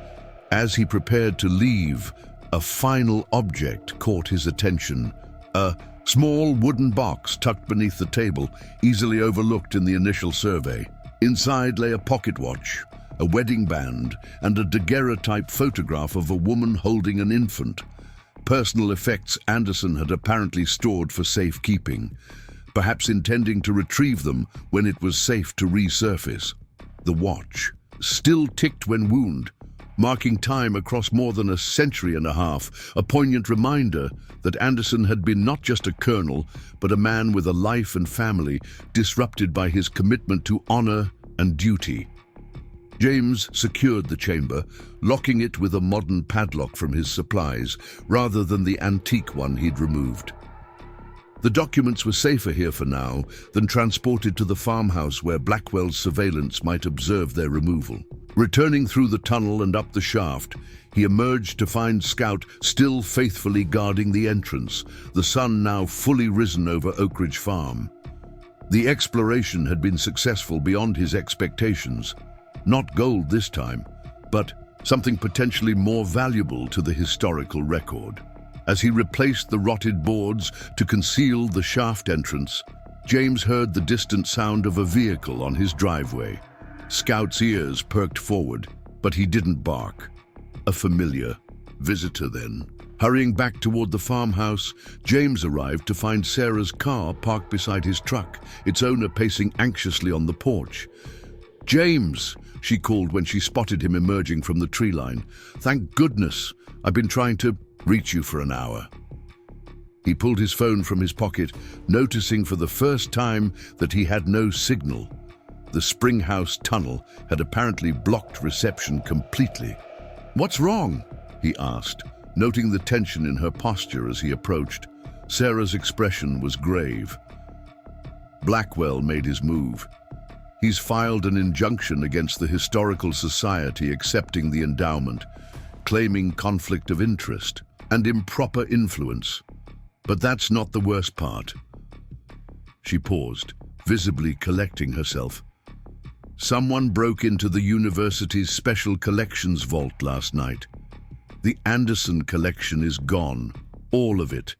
As he prepared to leave, a final object caught his attention, a small wooden box tucked beneath the table, easily overlooked in the initial survey. Inside lay a pocket watch, a wedding band, and a daguerreotype photograph of a woman holding an infant. Personal effects Anderson had apparently stored for safekeeping, perhaps intending to retrieve them when it was safe to resurface. The watch still ticked when wound, marking time across more than a century and a half, a poignant reminder that Anderson had been not just a colonel, but a man with a life and family disrupted by his commitment to honor and duty. James secured the chamber, locking it with a modern padlock from his supplies, rather than the antique one he'd removed. The documents were safer here for now than transported to the farmhouse where Blackwell's surveillance might observe their removal. Returning through the tunnel and up the shaft, he emerged to find Scout still faithfully guarding the entrance, the sun now fully risen over Oakridge Farm. The exploration had been successful beyond his expectations. Not gold this time, but something potentially more valuable to the historical record. As he replaced the rotted boards to conceal the shaft entrance, James heard the distant sound of a vehicle on his driveway. Scout's ears perked forward, but he didn't bark. A familiar visitor then. Hurrying back toward the farmhouse, James arrived to find Sarah's car parked beside his truck, its owner pacing anxiously on the porch. "James," she called when she spotted him emerging from the tree line. "Thank goodness. I've been trying to reach you for an hour." He pulled his phone from his pocket, noticing for the first time that he had no signal. The Springhouse tunnel had apparently blocked reception completely. "What's wrong?" he asked, noting the tension in her posture as he approached. Sarah's expression was grave. Blackwell made his move. He's filed an injunction against the Historical Society accepting the endowment, claiming conflict of interest and improper influence. But that's not the worst part. She paused, visibly collecting herself. Someone broke into the university's special collections vault last night. The Anderson collection is gone, all of it.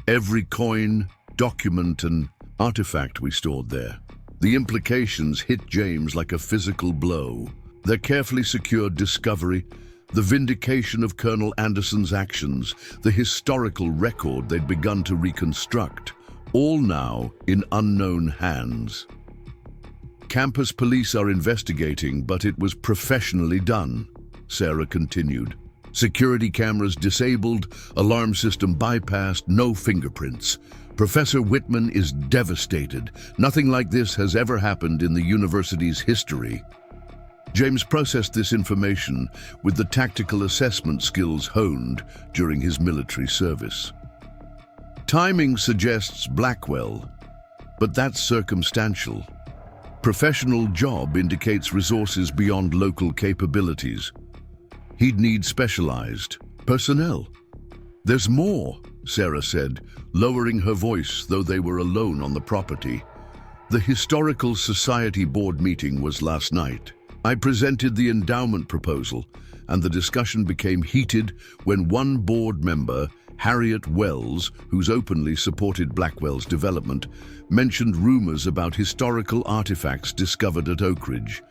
Every coin, document, and artifact we stored there. The implications hit James like a physical blow. Their carefully secured discovery, the vindication of Colonel Anderson's actions, the historical record they'd begun to reconstruct, all now in unknown hands. Campus police are investigating, but it was professionally done, Sarah continued. Security cameras disabled, alarm system bypassed, no fingerprints. Professor Whitman is devastated. Nothing like this has ever happened in the university's history. James processed this information with the tactical assessment skills honed during his military service. Timing suggests Blackwell, but that's circumstantial. Professional job indicates resources beyond local capabilities. He'd need specialized personnel. There's more, Sarah said, lowering her voice though they were alone on the property. The Historical Society board meeting was last night. I presented the endowment proposal, and the discussion became heated when one board member, Harriet Wells, who's openly supported Blackwell's development, mentioned rumors about historical artifacts discovered at Oakridge.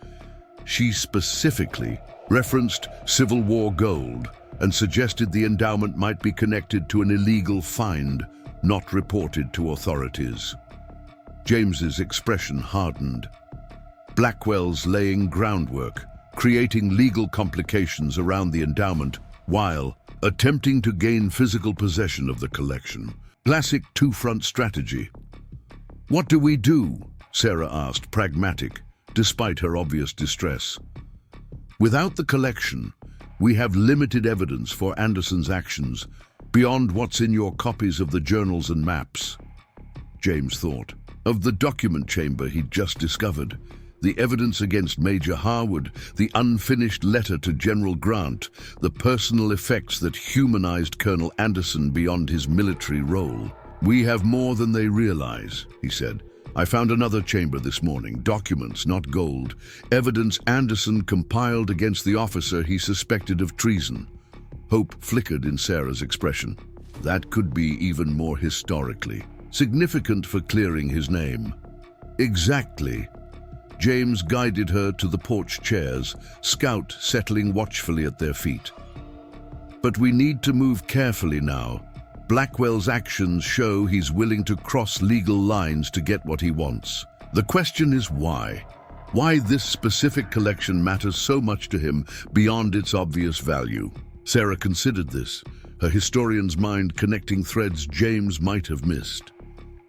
She specifically referenced Civil War gold and suggested the endowment might be connected to an illegal find not reported to authorities. James's expression hardened. Blackwell's laying groundwork, creating legal complications around the endowment while attempting to gain physical possession of the collection. Classic two-front strategy. What do we do? Sarah asked, pragmatic, despite her obvious distress. Without the collection, we have limited evidence for Anderson's actions beyond what's in your copies of the journals and maps. James thought of the document chamber he'd just discovered, the evidence against Major Harwood, the unfinished letter to General Grant, the personal effects that humanized Colonel Anderson beyond his military role. We have more than they realize, he said. I found another chamber this morning, documents, not gold, evidence Anderson compiled against the officer he suspected of treason. Hope flickered in Sarah's expression. That could be even more historically significant for clearing his name. Exactly. James guided her to the porch chairs, Scout settling watchfully at their feet. But we need to move carefully now. Blackwell's actions show he's willing to cross legal lines to get what he wants. The question is why? Why this specific collection matters so much to him beyond its obvious value. Sarah considered this, her historian's mind connecting threads James might have missed.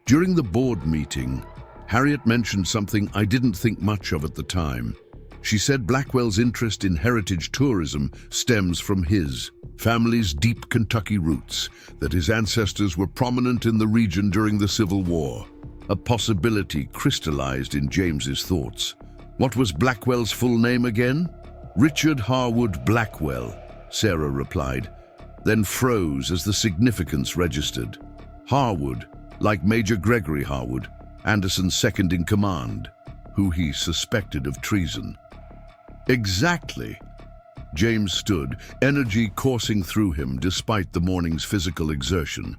During the board meeting, Harriet mentioned something I didn't think much of at the time. She said Blackwell's interest in heritage tourism stems from his family's deep Kentucky roots, that his ancestors were prominent in the region during the Civil War. A possibility crystallized in James's thoughts. What was Blackwell's full name again? Richard Harwood Blackwell, Sarah replied, then froze as the significance registered. Harwood, like Major Gregory Harwood, Anderson's second in command, who he suspected of treason. Exactly. James stood, energy coursing through him despite the morning's physical exertion.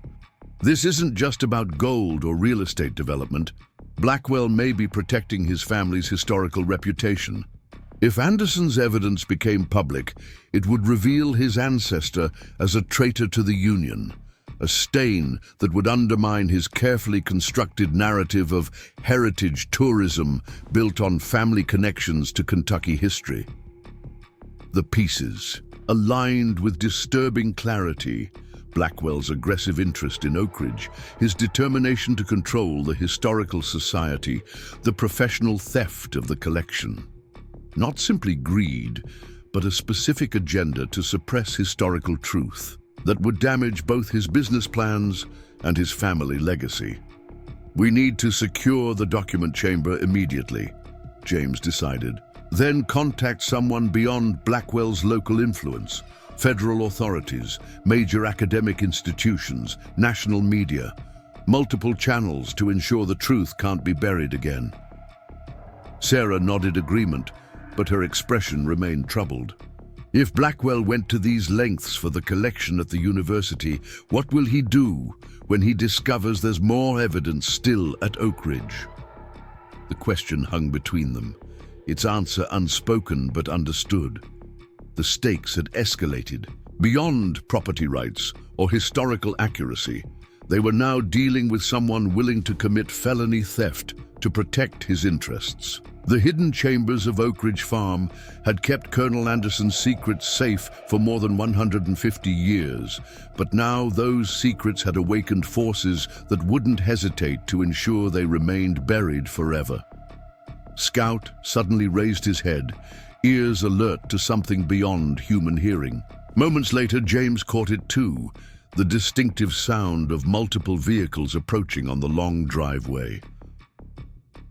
This isn't just about gold or real estate development. Blackwell may be protecting his family's historical reputation. If Anderson's evidence became public, it would reveal his ancestor as a traitor to the Union, a stain that would undermine his carefully constructed narrative of heritage tourism built on family connections to Kentucky history. The pieces, aligned with disturbing clarity, Blackwell's aggressive interest in Oakridge, his determination to control the historical society, the professional theft of the collection. Not simply greed, but a specific agenda to suppress historical truth that would damage both his business plans and his family legacy. We need to secure the document chamber immediately, James decided. Then contact someone beyond Blackwell's local influence, federal authorities, major academic institutions, national media, multiple channels to ensure the truth can't be buried again. Sarah nodded agreement, but her expression remained troubled. If Blackwell went to these lengths for the collection at the university, what will he do when he discovers there's more evidence still at Oakridge? The question hung between them, its answer unspoken but understood. The stakes had escalated. Beyond property rights or historical accuracy, they were now dealing with someone willing to commit felony theft to protect his interests. The hidden chambers of Oakridge Farm had kept Colonel Anderson's secrets safe for more than 150 years, but now those secrets had awakened forces that wouldn't hesitate to ensure they remained buried forever. Scout suddenly raised his head, ears alert to something beyond human hearing. Moments later, James caught it too, the distinctive sound of multiple vehicles approaching on the long driveway.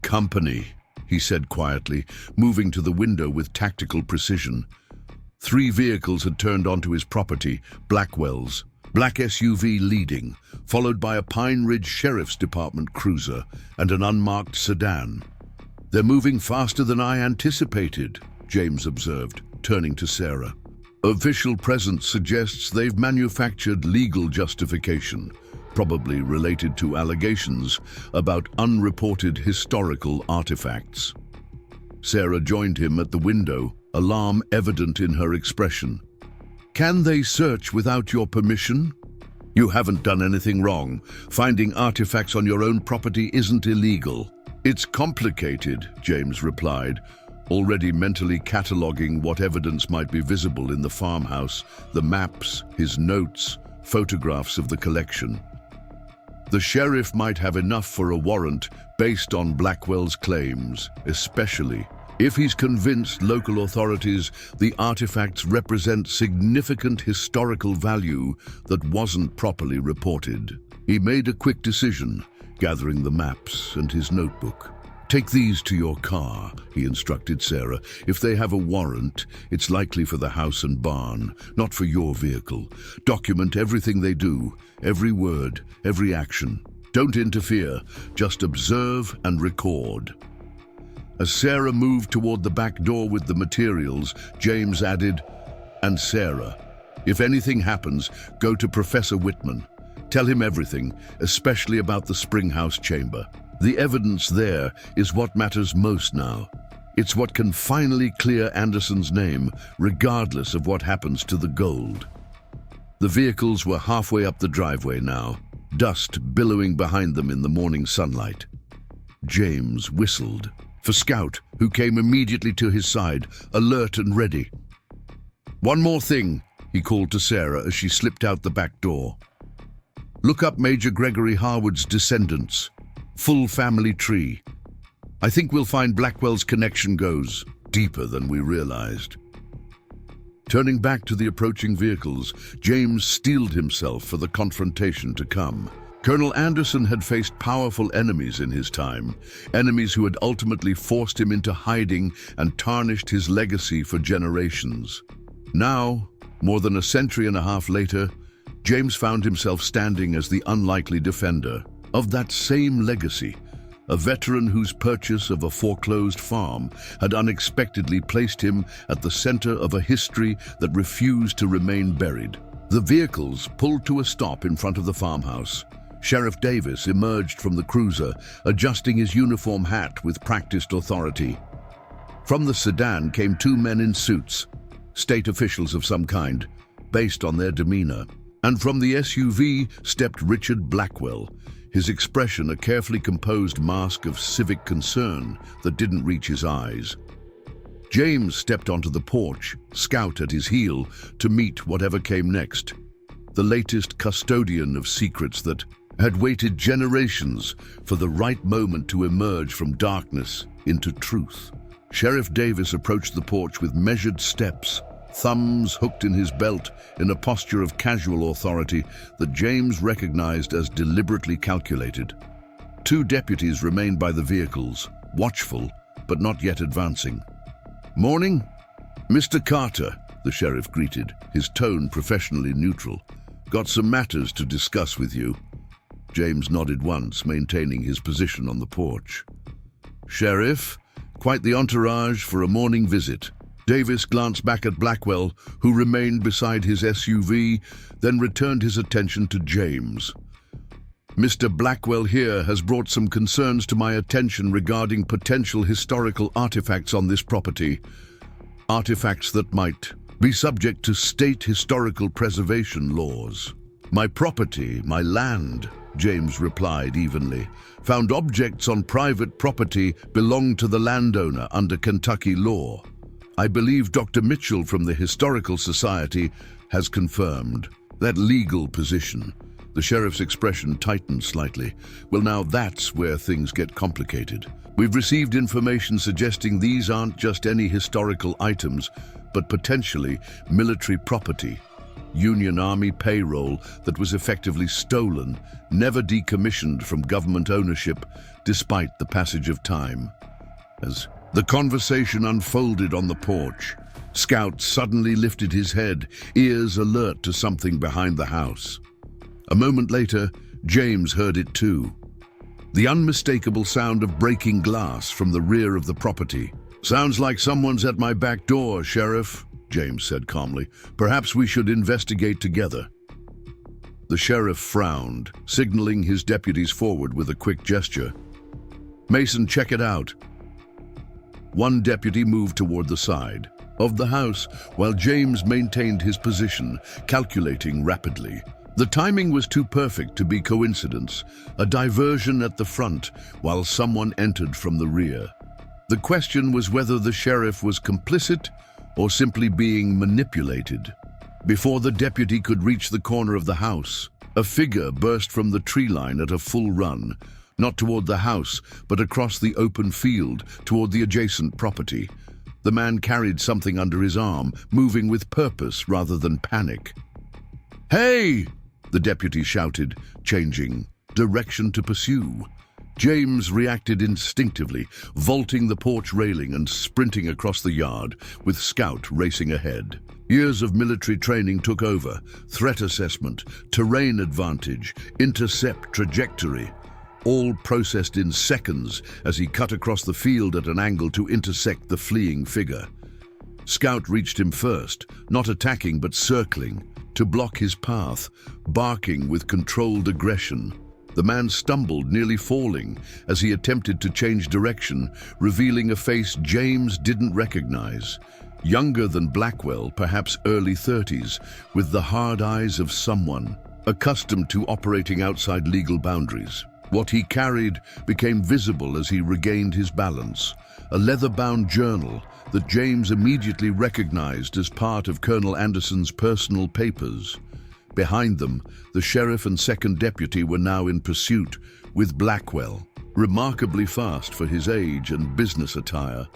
"Company," he said quietly, moving to the window with tactical precision. 3 vehicles had turned onto his property, Blackwell's, black SUV leading, followed by a Pine Ridge Sheriff's Department cruiser and an unmarked sedan. "They're moving faster than I anticipated," James observed, turning to Sarah. "Official presence suggests they've manufactured legal justification, probably related to allegations about unreported historical artifacts." Sarah joined him at the window, alarm evident in her expression. "Can they search without your permission?" "You haven't done anything wrong. Finding artifacts on your own property isn't illegal." "It's complicated," James replied, already mentally cataloging what evidence might be visible in the farmhouse, the maps, his notes, photographs of the collection. The sheriff might have enough for a warrant based on Blackwell's claims, especially if he's convinced local authorities the artifacts represent significant historical value that wasn't properly reported. He made a quick decision, gathering the maps and his notebook. "Take these to your car," he instructed Sarah. "If they have a warrant, it's likely for the house and barn, not for your vehicle. Document everything they do, every word, every action. Don't interfere, just observe and record." As Sarah moved toward the back door with the materials, James added, "And Sarah, if anything happens, go to Professor Whitman. Tell him everything, especially about the Springhouse chamber. The evidence there is what matters most now. It's what can finally clear Anderson's name, regardless of what happens to the gold." The vehicles were halfway up the driveway now, dust billowing behind them in the morning sunlight. James whistled for Scout, who came immediately to his side, alert and ready. "One more thing," he called to Sarah as she slipped out the back door. "Look up Major Gregory Harwood's descendants. Full family tree. I think we'll find Blackwell's connection goes deeper than we realized." Turning back to the approaching vehicles, James steeled himself for the confrontation to come. Colonel Anderson had faced powerful enemies in his time, enemies who had ultimately forced him into hiding and tarnished his legacy for generations. Now, more than a century and a half later, James found himself standing as the unlikely defender of that same legacy, a veteran whose purchase of a foreclosed farm had unexpectedly placed him at the center of a history that refused to remain buried. The vehicles pulled to a stop in front of the farmhouse. Sheriff Davis emerged from the cruiser, adjusting his uniform hat with practiced authority. From the sedan came 2 men in suits, state officials of some kind, based on their demeanor. And from the SUV stepped Richard Blackwell, his expression a carefully composed mask of civic concern that didn't reach his eyes. James stepped onto the porch, Scout at his heel, to meet whatever came next. The latest custodian of secrets that had waited generations for the right moment to emerge from darkness into truth. Sheriff Davis approached the porch with measured steps, thumbs hooked in his belt in a posture of casual authority that James recognized as deliberately calculated. 2 deputies remained by the vehicles, watchful but not yet advancing. "Morning, Mr. Carter," the sheriff greeted, his tone professionally neutral. "Got some matters to discuss with you." James nodded once, maintaining his position on the porch. "Sheriff, quite the entourage for a morning visit." Davis glanced back at Blackwell, who remained beside his SUV, then returned his attention to James. "Mr. Blackwell here has brought some concerns to my attention regarding potential historical artifacts on this property. Artifacts that might be subject to state historical preservation laws. My property, my land, James replied evenly. Found objects on private property belong to the landowner under Kentucky law. I believe Dr. Mitchell from the Historical Society has confirmed that legal position. The sheriff's expression tightened slightly. Well, now that's where things get complicated. We've received information suggesting these aren't just any historical items, but potentially military property. Union Army payroll that was effectively stolen, never decommissioned from government ownership despite the passage of time. As the conversation unfolded on the porch, Scout suddenly lifted his head, ears alert to something behind the house. A moment later, James heard it too. The unmistakable sound of breaking glass from the rear of the property. "Sounds like someone's at my back door, Sheriff," James said calmly. "Perhaps we should investigate together." The sheriff frowned, signaling his deputies forward with a quick gesture. "Mason, check it out." One deputy moved toward the side of the house while James maintained his position, calculating rapidly. The timing was too perfect to be coincidence, a diversion at the front while someone entered from the rear. The question was whether the sheriff was complicit or simply being manipulated. Before the deputy could reach the corner of the house, a figure burst from the tree line at a full run, not toward the house, but across the open field toward the adjacent property. The man carried something under his arm, moving with purpose rather than panic. "Hey!" the deputy shouted, changing direction to pursue. James reacted instinctively, vaulting the porch railing and sprinting across the yard, with Scout racing ahead. Years of military training took over: threat assessment, terrain advantage, intercept trajectory, all processed in seconds as he cut across the field at an angle to intersect the fleeing figure. Scout reached him first, not attacking but circling, to block his path, barking with controlled aggression. The man stumbled, nearly falling, as he attempted to change direction, revealing a face James didn't recognize. Younger than Blackwell, perhaps early 30s, with the hard eyes of someone accustomed to operating outside legal boundaries. What he carried became visible as he regained his balance, a leather-bound journal that James immediately recognized as part of Colonel Anderson's personal papers. Behind them, the sheriff and second deputy were now in pursuit, with Blackwell, remarkably fast for his age and business attire,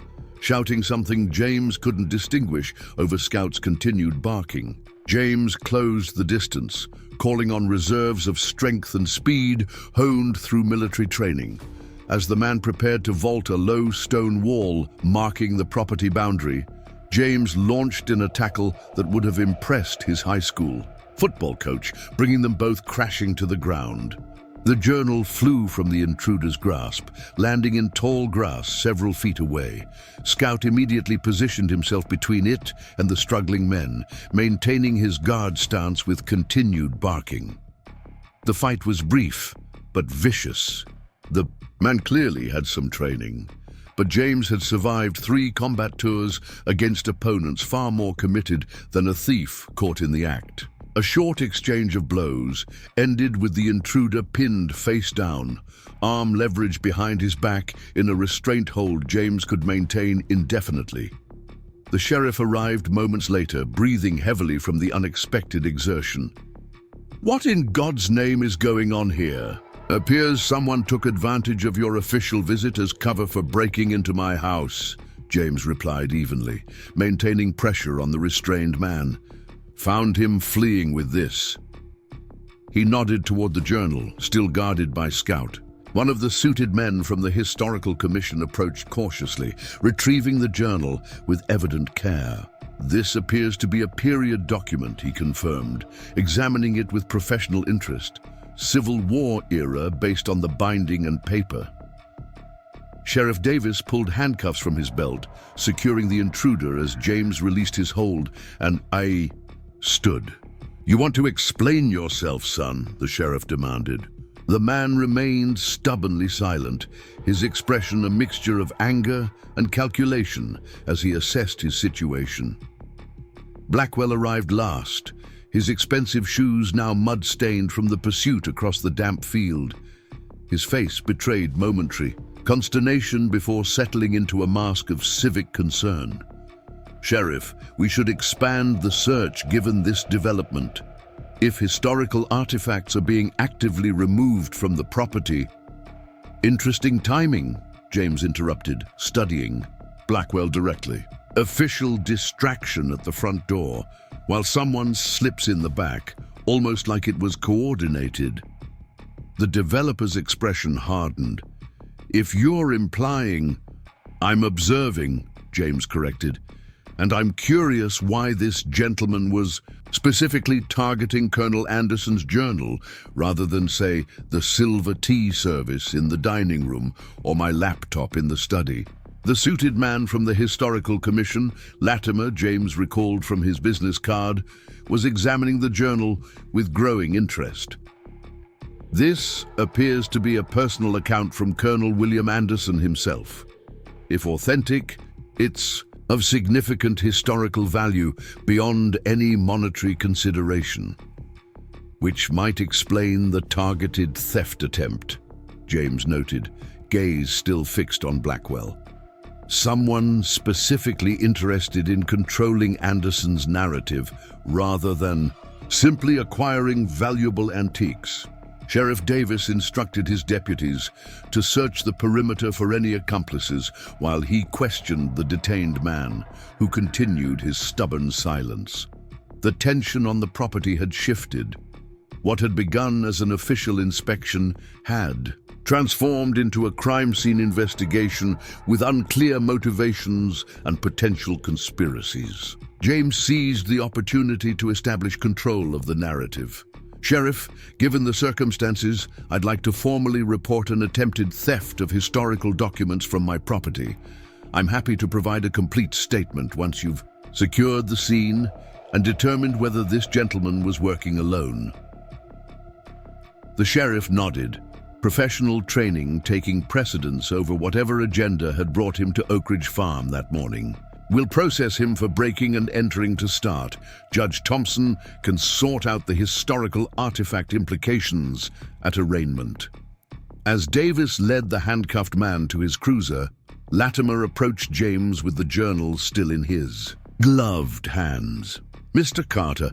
shouting something James couldn't distinguish over Scout's continued barking. James closed the distance, calling on reserves of strength and speed honed through military training. As the man prepared to vault a low stone wall marking the property boundary, James launched in a tackle that would have impressed his high school football coach, bringing them both crashing to the ground. The journal flew from the intruder's grasp, landing in tall grass several feet away. Scout immediately positioned himself between it and the struggling men, maintaining his guard stance with continued barking. The fight was brief, but vicious. The man clearly had some training, but James had survived 3 combat tours against opponents far more committed than a thief caught in the act. A short exchange of blows ended with the intruder pinned face down, arm leveraged behind his back in a restraint hold James could maintain indefinitely. The sheriff arrived moments later, breathing heavily from the unexpected exertion. "What in God's name is going on here? Appears someone took advantage of your official visit as cover for breaking into my house," James replied evenly, maintaining pressure on the restrained man. "Found him fleeing with this." He nodded toward the journal, still guarded by Scout. One of the suited men from the Historical Commission approached cautiously, retrieving the journal with evident care. "This appears to be a period document," he confirmed, examining it with professional interest. "Civil War era based on the binding and paper." Sheriff Davis pulled handcuffs from his belt, securing the intruder as James released his hold, and I stood. "You want to explain yourself, son?" the sheriff demanded. The man remained stubbornly silent, his expression a mixture of anger and calculation as he assessed his situation. Blackwell arrived last, his expensive shoes now mud-stained from the pursuit across the damp field. His face betrayed momentary consternation before settling into a mask of civic concern. "Sheriff, we should expand the search given this development. If historical artifacts are being actively removed from the property—" "Interesting timing," James interrupted, studying Blackwell directly. "Official distraction at the front door, while someone slips in the back, almost like it was coordinated." The developer's expression hardened. "If you're implying—" "I'm observing," James corrected, "and I'm curious why this gentleman was specifically targeting Colonel Anderson's journal rather than, say, the silver tea service in the dining room or my laptop in the study." The suited man from the Historical Commission, Latimer, James recalled from his business card, was examining the journal with growing interest. "This appears to be a personal account from Colonel William Anderson himself. If authentic, it's of significant historical value beyond any monetary consideration, which might explain the targeted theft attempt," James noted, gaze still fixed on Blackwell. "Someone specifically interested in controlling Anderson's narrative rather than simply acquiring valuable antiques." Sheriff Davis instructed his deputies to search the perimeter for any accomplices while he questioned the detained man, who continued his stubborn silence. The tension on the property had shifted. What had begun as an official inspection had transformed into a crime scene investigation with unclear motivations and potential conspiracies. James seized the opportunity to establish control of the narrative. "Sheriff, given the circumstances, I'd like to formally report an attempted theft of historical documents from my property. I'm happy to provide a complete statement once you've secured the scene and determined whether this gentleman was working alone." The sheriff nodded, professional training taking precedence over whatever agenda had brought him to Oakridge Farm that morning. "We'll process him for breaking and entering to start. Judge Thompson can sort out the historical artifact implications at arraignment." As Davis led the handcuffed man to his cruiser, Latimer approached James with the journal still in his gloved hands. "Mr. Carter,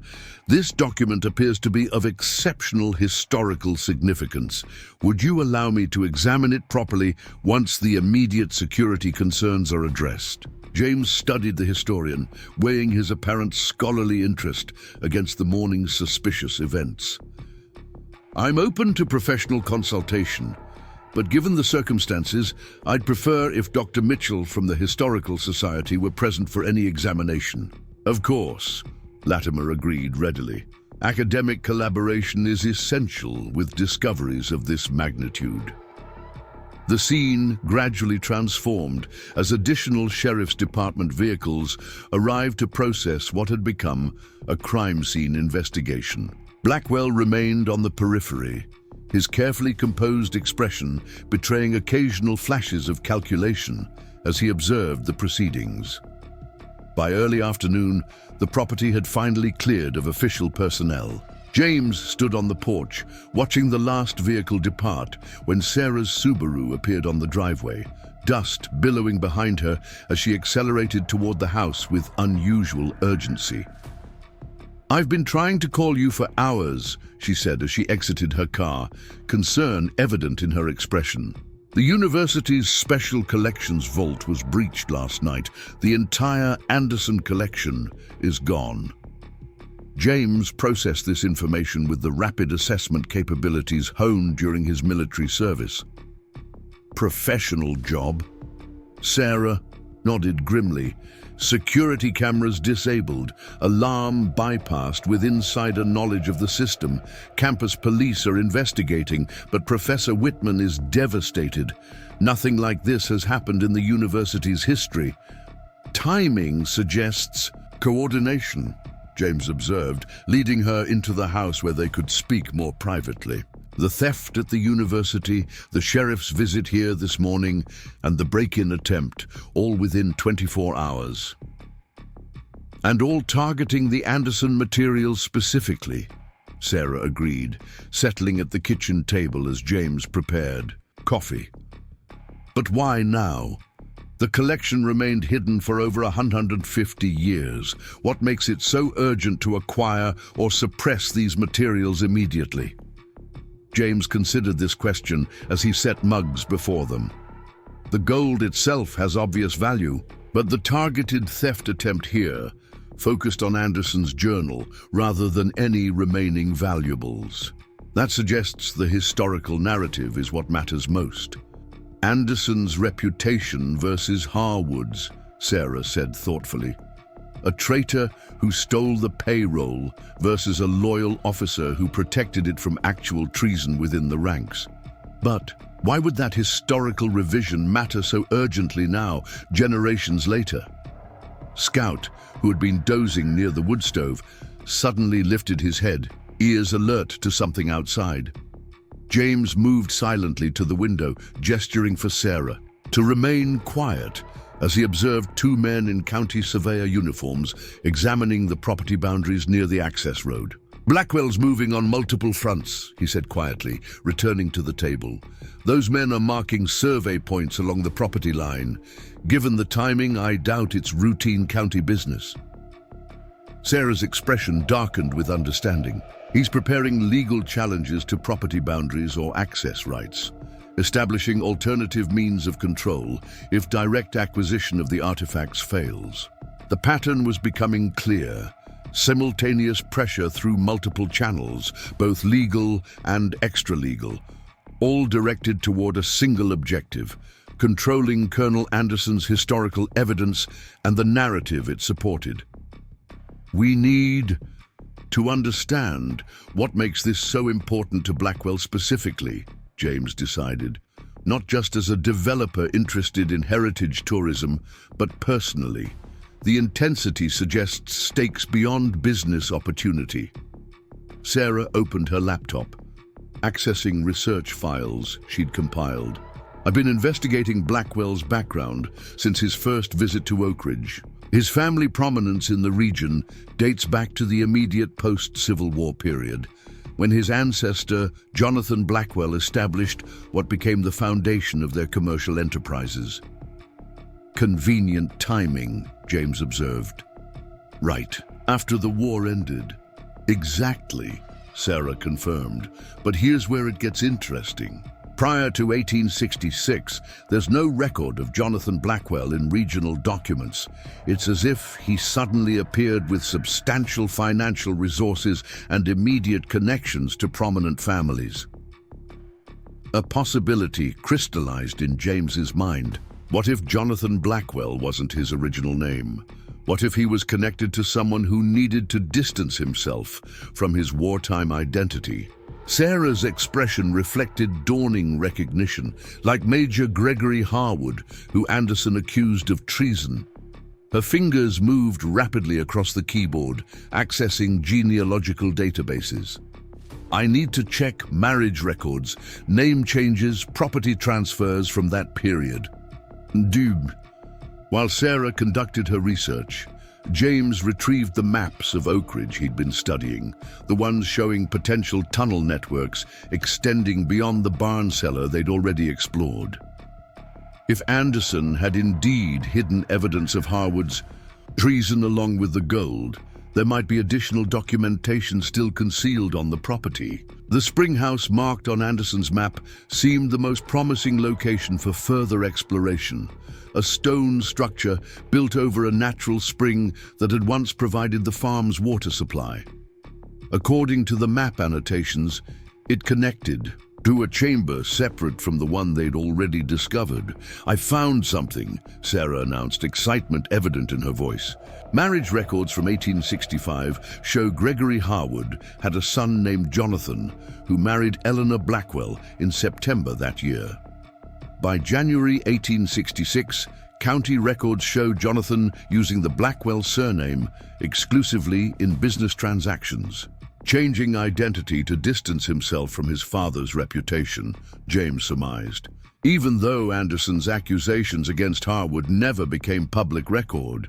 this document appears to be of exceptional historical significance. Would you allow me to examine it properly once the immediate security concerns are addressed?" James studied the historian, weighing his apparent scholarly interest against the morning's suspicious events. "I'm open to professional consultation, but given the circumstances, I'd prefer if Dr. Mitchell from the Historical Society were present for any examination." "Of course," Latimer agreed readily. "Academic collaboration is essential with discoveries of this magnitude." The scene gradually transformed as additional Sheriff's Department vehicles arrived to process what had become a crime scene investigation. Blackwell remained on the periphery, his carefully composed expression betraying occasional flashes of calculation as he observed the proceedings. By early afternoon, the property had finally cleared of official personnel. James stood on the porch, watching the last vehicle depart when Sarah's Subaru appeared on the driveway, dust billowing behind her as she accelerated toward the house with unusual urgency. "I've been trying to call you for hours," she said as she exited her car, concern evident in her expression. "The university's special collections vault was breached last night. The entire Anderson collection is gone." James processed this information with the rapid assessment capabilities honed during his military service. "Professional job?" Sarah nodded grimly. "Security cameras disabled, alarm bypassed with insider knowledge of the system. Campus police are investigating, but Professor Whitman is devastated. Nothing like this has happened in the university's history." "Timing suggests coordination," James observed, leading her into the house where they could speak more privately. "The theft at the university, the sheriff's visit here this morning, and the break-in attempt, all within 24 hours. And all targeting the Anderson materials specifically, Sarah agreed, settling at the kitchen table as James prepared coffee. But why now? The collection remained hidden for over 150 years. What makes it so urgent to acquire or suppress these materials immediately? James considered this question as he set mugs before them. The gold itself has obvious value, but the targeted theft attempt here focused on Anderson's journal rather than any remaining valuables. That suggests the historical narrative is what matters most. Anderson's reputation versus Harwood's, Sarah said thoughtfully. A traitor who stole the payroll versus a loyal officer who protected it from actual treason within the ranks. But why would that historical revision matter so urgently now, generations later? Scout, who had been dozing near the wood stove, suddenly lifted his head, ears alert to something outside. James moved silently to the window, gesturing for Sarah to remain quiet as he observed two men in county surveyor uniforms examining the property boundaries near the access road. "Blackwell's moving on multiple fronts," he said quietly, returning to the table. "Those men are marking survey points along the property line. Given the timing, I doubt it's routine county business." Sarah's expression darkened with understanding. He's preparing legal challenges to property boundaries or access rights, establishing alternative means of control if direct acquisition of the artifacts fails. The pattern was becoming clear. Simultaneous pressure through multiple channels, both legal and extra-legal, all directed toward a single objective: controlling Colonel Anderson's historical evidence and the narrative it supported. We need to understand what makes this so important to Blackwell specifically, James decided, not just as a developer interested in heritage tourism, but personally. The intensity suggests stakes beyond business opportunity. Sarah opened her laptop, accessing research files she'd compiled. "I've been investigating Blackwell's background since his first visit to Oakridge. His family prominence in the region dates back to the immediate post-Civil War period, when his ancestor, Jonathan Blackwell, established what became the foundation of their commercial enterprises." "Convenient timing," James observed. "Right, after the war ended." "Exactly," Sarah confirmed. "But here's where it gets interesting. Prior to 1866, there's no record of Jonathan Blackwell in regional documents. It's as if he suddenly appeared with substantial financial resources and immediate connections to prominent families." A possibility crystallized in James's mind. What if Jonathan Blackwell wasn't his original name? What if he was connected to someone who needed to distance himself from his wartime identity? Sarah's expression reflected dawning recognition, like Major Gregory Harwood, who Anderson accused of treason. Her fingers moved rapidly across the keyboard, accessing genealogical databases. "I need to check marriage records, name changes, property transfers from that period." Dube. While Sarah conducted her research, James retrieved the maps of Oakridge he'd been studying, the ones showing potential tunnel networks extending beyond the barn cellar they'd already explored. If Anderson had indeed hidden evidence of Harwood's treason along with the gold, there might be additional documentation still concealed on the property. The spring house marked on Anderson's map seemed the most promising location for further exploration. A stone structure built over a natural spring that had once provided the farm's water supply. According to the map annotations, it connected to a chamber separate from the one they'd already discovered. "I found something," Sarah announced, excitement evident in her voice. Marriage records from 1865 show Gregory Harwood had a son named Jonathan, who married Eleanor Blackwell in September that year. By January 1866, county records show Jonathan using the Blackwell surname exclusively in business transactions, changing identity to distance himself from his father's reputation, James surmised. Even though Anderson's accusations against Harwood never became public record,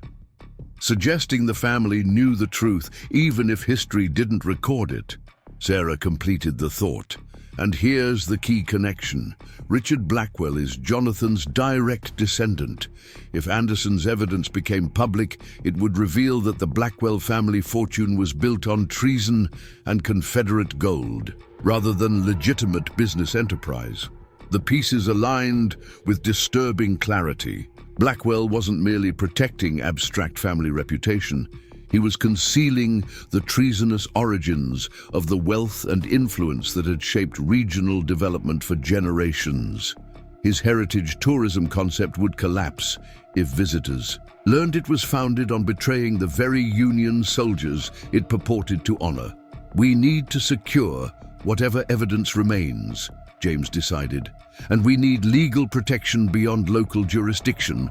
suggesting the family knew the truth even if history didn't record it. Sarah completed the thought. And here's the key connection. Richard Blackwell is Jonathan's direct descendant. If Anderson's evidence became public, it would reveal that the Blackwell family fortune was built on treason and Confederate gold, rather than legitimate business enterprise. The pieces aligned with disturbing clarity. Blackwell wasn't merely protecting abstract family reputation. He was concealing the treasonous origins of the wealth and influence that had shaped regional development for generations. His heritage tourism concept would collapse if visitors learned it was founded on betraying the very Union soldiers it purported to honor. We need to secure whatever evidence remains, James decided, and we need legal protection beyond local jurisdiction,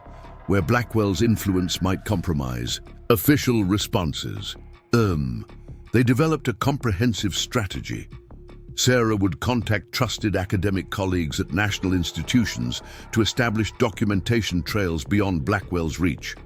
where Blackwell's influence might compromise. Official responses. They developed a comprehensive strategy. Sarah would contact trusted academic colleagues at national institutions to establish documentation trails beyond Blackwell's reach,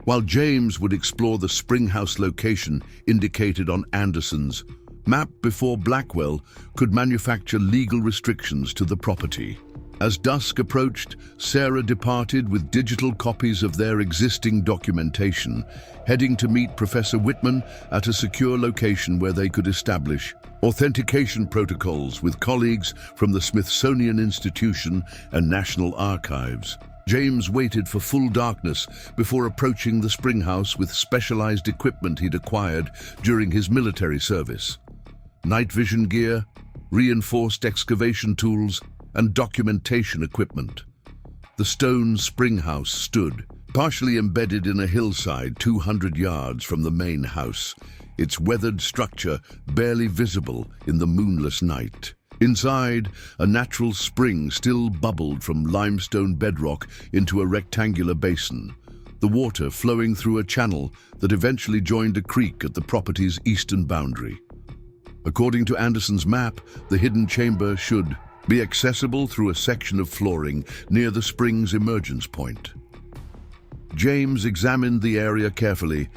while James would explore the Springhouse location indicated on Anderson's map before Blackwell could manufacture legal restrictions to the property. As dusk approached, Sarah departed with digital copies of their existing documentation, heading to meet Professor Whitman at a secure location where they could establish authentication protocols with colleagues from the Smithsonian Institution and National Archives. James waited for full darkness before approaching the Springhouse with specialized equipment he'd acquired during his military service. Night vision gear, reinforced excavation tools, and documentation equipment. The stone Springhouse stood, partially embedded in a hillside 200 yards from the main house, its weathered structure barely visible in the moonless night. Inside, a natural spring still bubbled from limestone bedrock into a rectangular basin, the water flowing through a channel that eventually joined a creek at the property's eastern boundary. According to Anderson's map, the hidden chamber should be accessible through a section of flooring near the spring's emergence point. James examined the area carefully,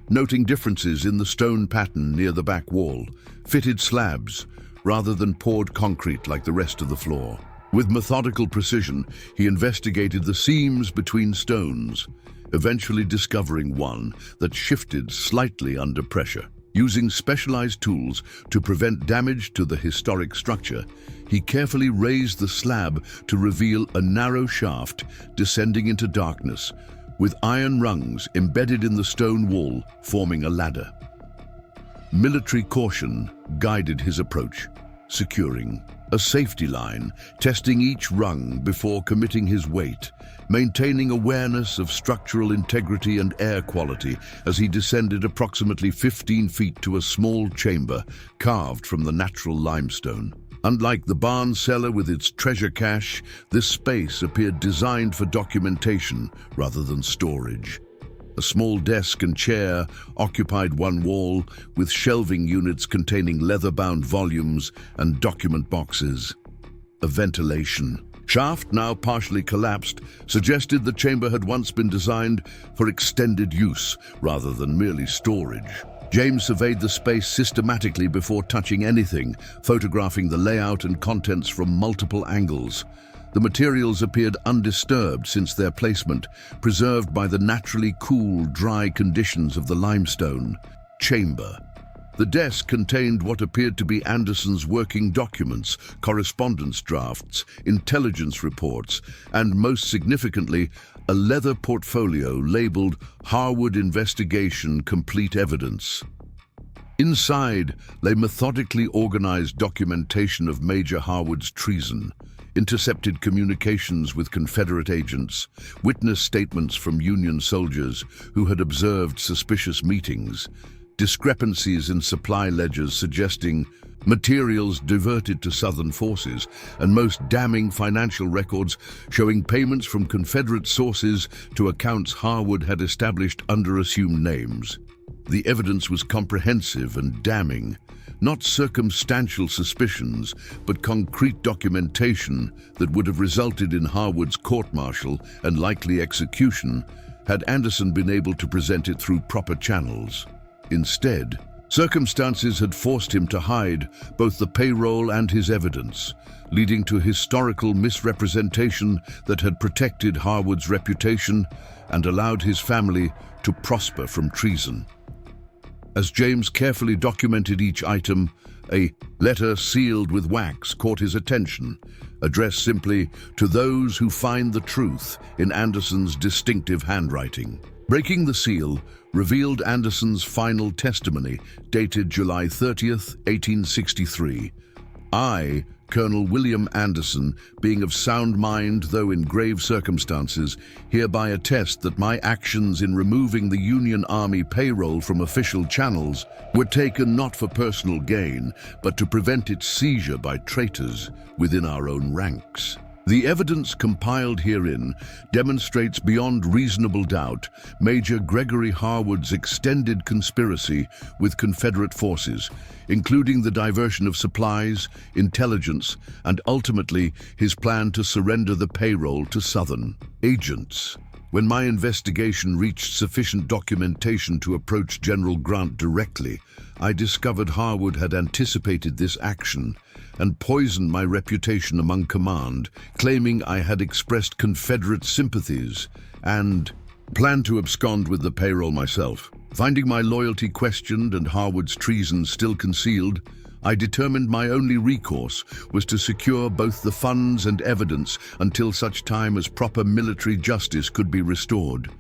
noting differences in the stone pattern near the back wall, fitted slabs rather than poured concrete like the rest of the floor. With methodical precision, he investigated the seams between stones, eventually discovering one that shifted slightly under pressure. Using specialized tools to prevent damage to the historic structure, he carefully raised the slab to reveal a narrow shaft descending into darkness, with iron rungs embedded in the stone wall forming a ladder. Military caution guided his approach, securing a safety line, testing each rung before committing his weight, maintaining awareness of structural integrity and air quality as he descended approximately 15 feet to a small chamber carved from the natural limestone. Unlike the barn cellar with its treasure cache, this space appeared designed for documentation rather than storage. A small desk and chair occupied one wall, with shelving units containing leather-bound volumes and document boxes. A ventilation shaft, now partially collapsed, suggested the chamber had once been designed for extended use rather than merely storage. James surveyed the space systematically before touching anything, photographing the layout and contents from multiple angles. The materials appeared undisturbed since their placement, preserved by the naturally cool, dry conditions of the limestone chamber. The desk contained what appeared to be Anderson's working documents, correspondence drafts, intelligence reports, and most significantly, a leather portfolio labeled Harwood Investigation Complete Evidence. Inside lay methodically organized documentation of Major Harwood's treason, intercepted communications with Confederate agents, witness statements from Union soldiers who had observed suspicious meetings, discrepancies in supply ledgers suggesting materials diverted to Southern forces, and most damning financial records showing payments from Confederate sources to accounts Harwood had established under assumed names. The evidence was comprehensive and damning, not circumstantial suspicions, but concrete documentation that would have resulted in Harwood's court-martial and likely execution had Anderson been able to present it through proper channels. Instead, circumstances had forced him to hide both the payroll and his evidence, leading to historical misrepresentation that had protected Harwood's reputation and allowed his family to prosper from treason. As James carefully documented each item, a letter sealed with wax caught his attention, addressed simply to those who find the truth in Anderson's distinctive handwriting. Breaking the seal revealed Anderson's final testimony, dated July 30th, 1863. I, Colonel William Anderson, being of sound mind though in grave circumstances, hereby attest that my actions in removing the Union Army payroll from official channels were taken not for personal gain, but to prevent its seizure by traitors within our own ranks. The evidence compiled herein demonstrates beyond reasonable doubt Major Gregory Harwood's extended conspiracy with Confederate forces, including the diversion of supplies, intelligence, and ultimately his plan to surrender the payroll to Southern agents. When my investigation reached sufficient documentation to approach General Grant directly, I discovered Harwood had anticipated this action and poisoned my reputation among command, claiming I had expressed Confederate sympathies and planned to abscond with the payroll myself. Finding my loyalty questioned and Harwood's treason still concealed, I determined my only recourse was to secure both the funds and evidence until such time as proper military justice could be restored.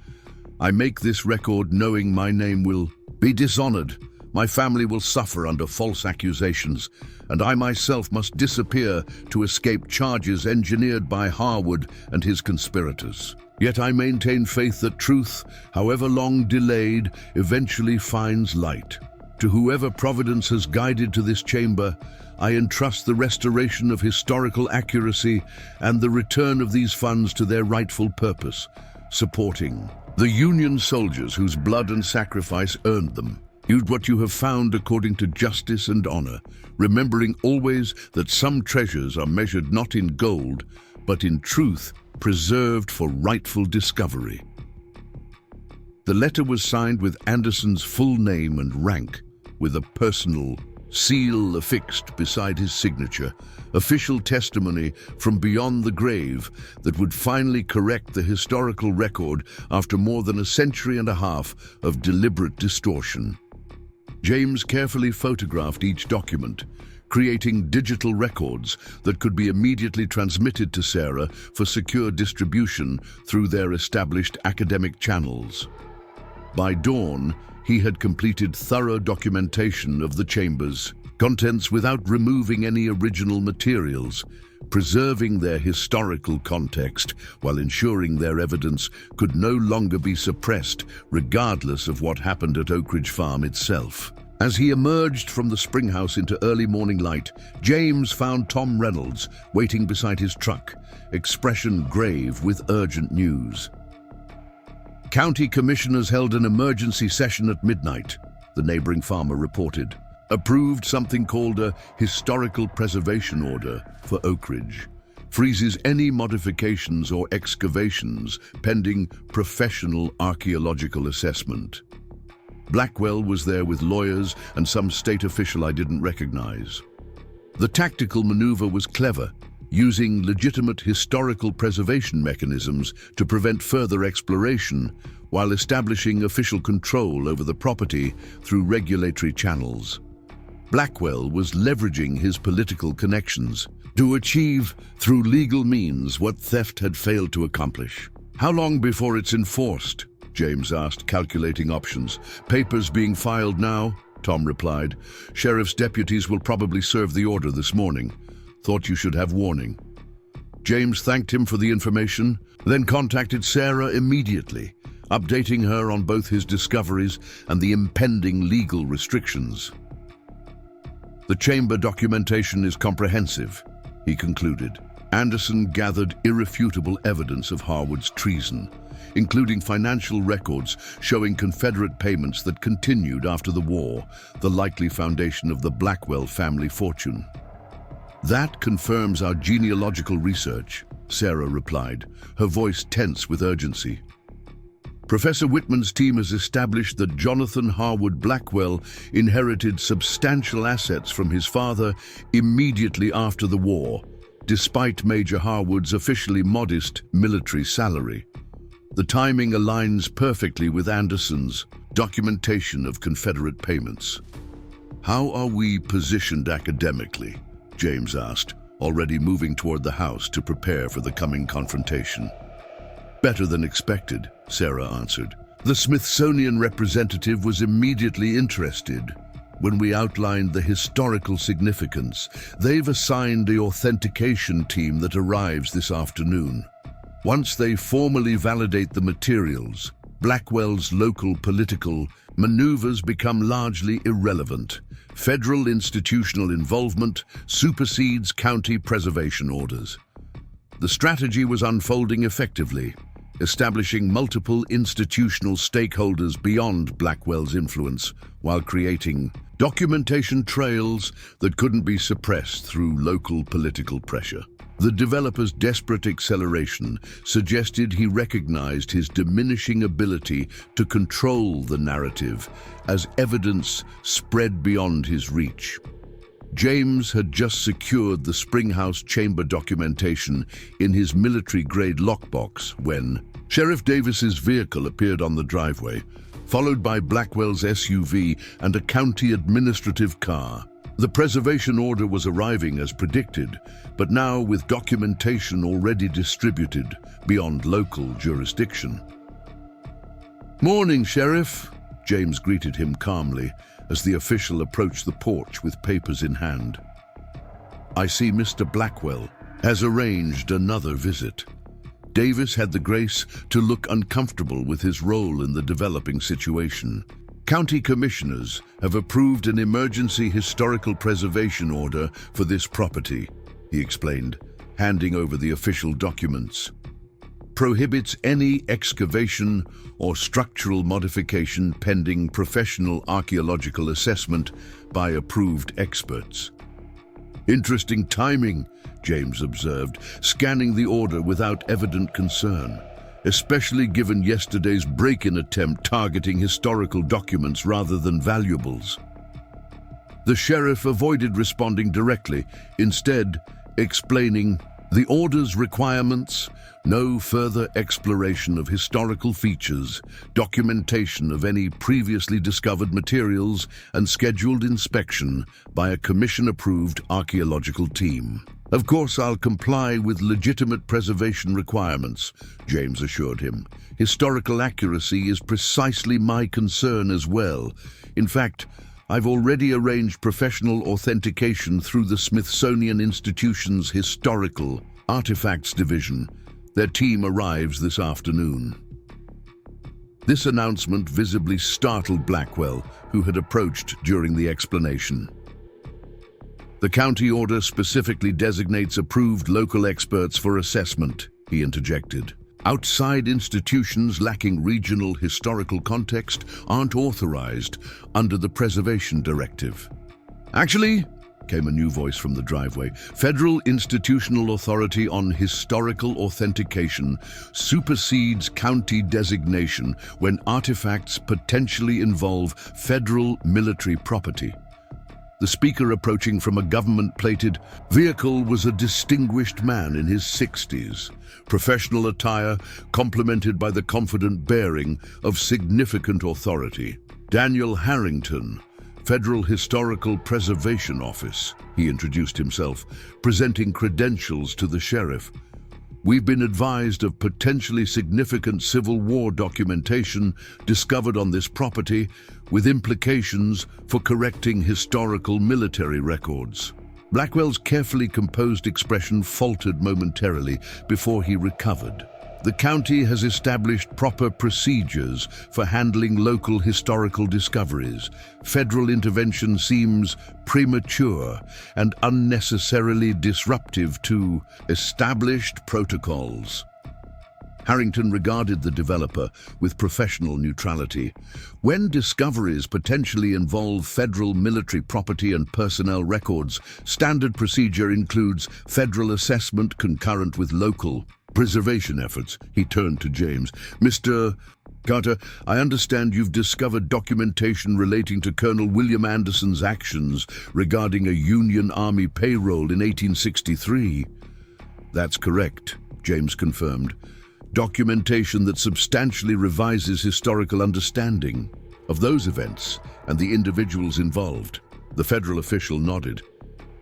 I make this record knowing my name will be dishonored, my family will suffer under false accusations, and I myself must disappear to escape charges engineered by Harwood and his conspirators. Yet I maintain faith that truth, however long delayed, eventually finds light. To whoever Providence has guided to this chamber, I entrust the restoration of historical accuracy and the return of these funds to their rightful purpose, supporting the Union soldiers whose blood and sacrifice earned them. Use what you have found according to justice and honor, remembering always that some treasures are measured not in gold, but in truth preserved for rightful discovery. The letter was signed with Anderson's full name and rank, with a personal seal affixed beside his signature, official testimony from beyond the grave that would finally correct the historical record after more than a century and a half of deliberate distortion. James carefully photographed each document, creating digital records that could be immediately transmitted to Sarah for secure distribution through their established academic channels. By dawn, he had completed thorough documentation of the chamber's contents without removing any original materials, preserving their historical context while ensuring their evidence could no longer be suppressed regardless of what happened at Oakridge Farm itself. As he emerged from the spring house into early morning light, James found Tom Reynolds waiting beside his truck, expression grave with urgent news. County commissioners held an emergency session at midnight, the neighboring farmer reported. Approved something called a historical preservation order for Oakridge. Freezes any modifications or excavations pending professional archaeological assessment. Blackwell was there with lawyers and some state official I didn't recognize. The tactical maneuver was clever, using legitimate historical preservation mechanisms to prevent further exploration while establishing official control over the property through regulatory channels. Blackwell was leveraging his political connections to achieve through legal means what theft had failed to accomplish. How long before it's enforced? James asked, calculating options. Papers being filed now, Tom replied. Sheriff's deputies will probably serve the order this morning. Thought you should have warning. James thanked him for the information, then contacted Sarah immediately, updating her on both his discoveries and the impending legal restrictions. The chamber documentation is comprehensive, he concluded. Anderson gathered irrefutable evidence of Harwood's treason, including financial records showing Confederate payments that continued after the war, the likely foundation of the Blackwell family fortune. That confirms our genealogical research, Sarah replied, her voice tense with urgency. Professor Whitman's team has established that Jonathan Harwood Blackwell inherited substantial assets from his father immediately after the war, despite Major Harwood's officially modest military salary. The timing aligns perfectly with Anderson's documentation of Confederate payments. "How are we positioned academically?" James asked, already moving toward the house to prepare for the coming confrontation. "Better than expected," Sarah answered. "The Smithsonian representative was immediately interested. When we outlined the historical significance, they've assigned the authentication team that arrives this afternoon. Once they formally validate the materials, Blackwell's local political maneuvers become largely irrelevant. Federal institutional involvement supersedes county preservation orders." The strategy was unfolding effectively, establishing multiple institutional stakeholders beyond Blackwell's influence, while creating documentation trails that couldn't be suppressed through local political pressure. The developer's desperate acceleration suggested he recognized his diminishing ability to control the narrative as evidence spread beyond his reach. James had just secured the Springhouse chamber documentation in his military-grade lockbox when Sheriff Davis's vehicle appeared on the driveway, followed by Blackwell's SUV and a county administrative car. The preservation order was arriving as predicted, but now with documentation already distributed beyond local jurisdiction. "Morning, Sheriff," James greeted him calmly as the official approached the porch with papers in hand. "I see Mr. Blackwell has arranged another visit." Davis had the grace to look uncomfortable with his role in the developing situation. "County commissioners have approved an emergency historical preservation order for this property," he explained, handing over the official documents. "Prohibits any excavation or structural modification pending professional archaeological assessment by approved experts." "Interesting timing," James observed, scanning the order without evident concern, especially given yesterday's break-in attempt targeting historical documents rather than valuables. The sheriff avoided responding directly, instead explaining the order's requirements: no further exploration of historical features, documentation of any previously discovered materials, and scheduled inspection by a commission-approved archaeological team. "Of course, I'll comply with legitimate preservation requirements," James assured him. "Historical accuracy is precisely my concern as well. In fact, I've already arranged professional authentication through the Smithsonian Institution's Historical Artifacts Division. Their team arrives this afternoon." This announcement visibly startled Blackwell, who had approached during the explanation. "The county order specifically designates approved local experts for assessment," he interjected. "Outside institutions lacking regional historical context aren't authorized under the Preservation Directive." "Actually," came a new voice from the driveway, "federal institutional authority on historical authentication supersedes county designation when artifacts potentially involve federal military property." The speaker, approaching from a government-plated vehicle, was a distinguished man in his 60s, professional attire complemented by the confident bearing of significant authority. "Daniel Harrington, Federal Historical Preservation Office," he introduced himself, presenting credentials to the sheriff. "We've been advised of potentially significant Civil War documentation discovered on this property, with implications for correcting historical military records." Blackwell's carefully composed expression faltered momentarily before he recovered. "The county has established proper procedures for handling local historical discoveries. Federal intervention seems premature and unnecessarily disruptive to established protocols." Harrington regarded the developer with professional neutrality. "When discoveries potentially involve federal military property and personnel records, standard procedure includes federal assessment concurrent with local preservation efforts." He turned to James. "Mr. Carter, I understand you've discovered documentation relating to Colonel William Anderson's actions regarding a Union Army payroll in 1863. That's correct, James confirmed. Documentation that substantially revises historical understanding of those events and the individuals involved. The federal official nodded.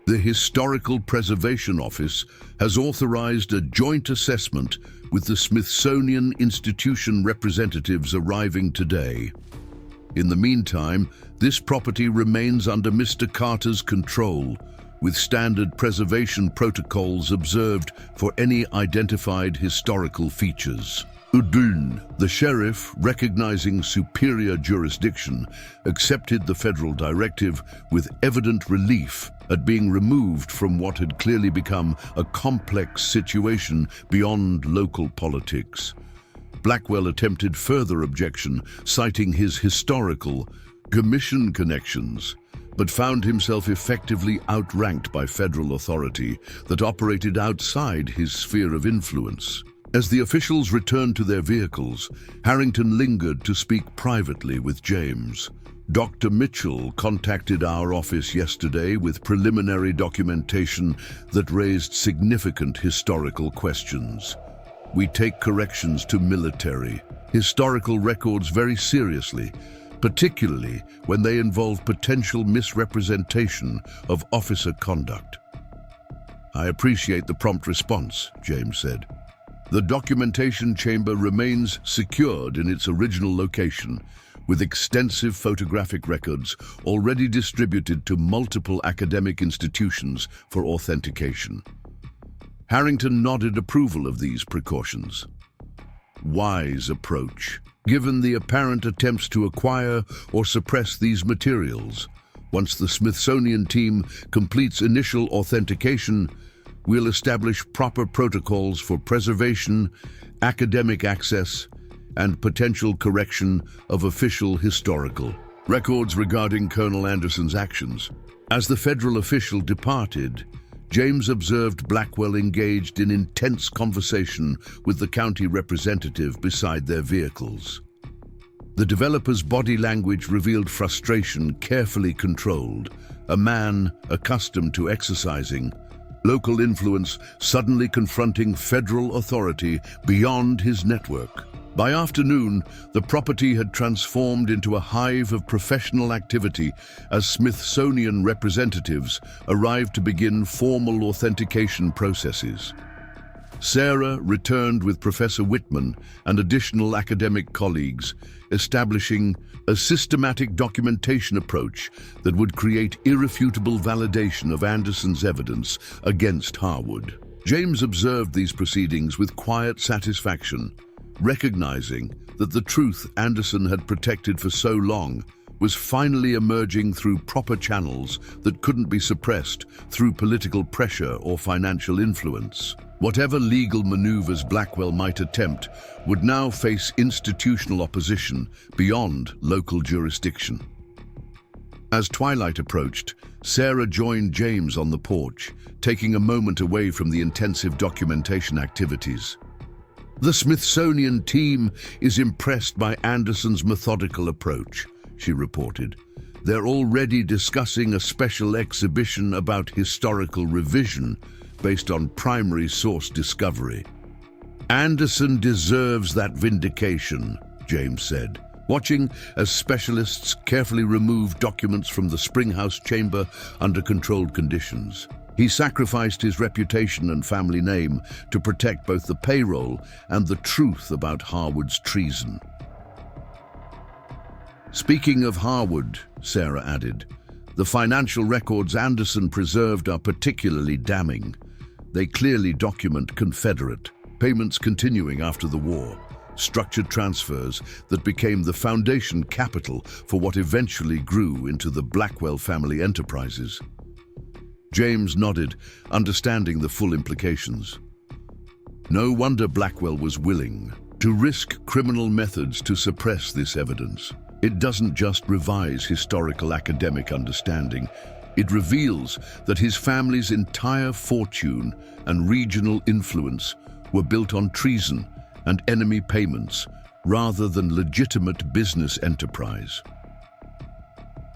The Historical Preservation Office has authorized a joint assessment with the Smithsonian Institution representatives arriving today. In the meantime, this property remains under Mr. Carter's control, with standard preservation protocols observed for any identified historical features. Udun, the sheriff, recognizing superior jurisdiction, accepted the federal directive with evident relief at being removed from what had clearly become a complex situation beyond local politics. Blackwell attempted further objection, citing his historical commission connections, but found himself effectively outranked by federal authority that operated outside his sphere of influence. As the officials returned to their vehicles, Harrington lingered to speak privately with James. Dr. Mitchell contacted our office yesterday with preliminary documentation that raised significant historical questions. We take corrections to military, historical records very seriously, particularly when they involve potential misrepresentation of officer conduct. I appreciate the prompt response, James said. The documentation chamber remains secured in its original location, with extensive photographic records already distributed to multiple academic institutions for authentication. Harrington nodded approval of these precautions. Wise approach, given the apparent attempts to acquire or suppress these materials. Once the Smithsonian team completes initial authentication, we'll establish proper protocols for preservation, academic access, and potential correction of official historical records regarding Colonel Anderson's actions. As the federal official departed, James observed Blackwell engaged in intense conversation with the county representative beside their vehicles. The developer's body language revealed frustration carefully controlled, a man accustomed to exercising local influence suddenly confronting federal authority beyond his network. By afternoon, the property had transformed into a hive of professional activity as Smithsonian representatives arrived to begin formal authentication processes. Sarah returned with Professor Whitman and additional academic colleagues, establishing a systematic documentation approach that would create irrefutable validation of Anderson's evidence against Harwood. James observed these proceedings with quiet satisfaction, recognizing that the truth Anderson had protected for so long was finally emerging through proper channels that couldn't be suppressed through political pressure or financial influence. Whatever legal maneuvers Blackwell might attempt would now face institutional opposition beyond local jurisdiction. As twilight approached, Sarah joined James on the porch, taking a moment away from the intensive documentation activities. The Smithsonian team is impressed by Anderson's methodical approach, she reported. They're already discussing a special exhibition about historical revision based on primary source discovery. Anderson deserves that vindication, James said, watching as specialists carefully remove documents from the Springhouse chamber under controlled conditions. He sacrificed his reputation and family name to protect both the payroll and the truth about Harwood's treason. Speaking of Harwood, Sarah added, the financial records Anderson preserved are particularly damning. They clearly document Confederate payments continuing after the war, structured transfers that became the foundation capital for what eventually grew into the Blackwell family enterprises. James nodded, understanding the full implications. No wonder Blackwell was willing to risk criminal methods to suppress this evidence. It doesn't just revise historical academic understanding, it reveals that his family's entire fortune and regional influence were built on treason and enemy payments rather than legitimate business enterprise.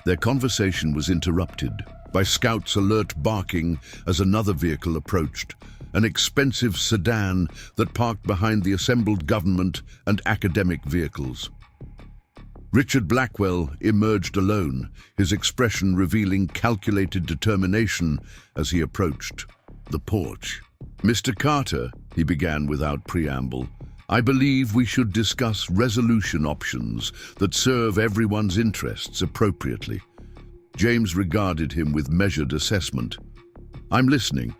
Their conversation was interrupted by scouts' alert barking as another vehicle approached, an expensive sedan that parked behind the assembled government and academic vehicles. Richard Blackwell emerged alone, his expression revealing calculated determination as he approached the porch. "Mr. Carter," he began without preamble, "I believe we should discuss resolution options that serve everyone's interests appropriately." James regarded him with measured assessment. "I'm listening."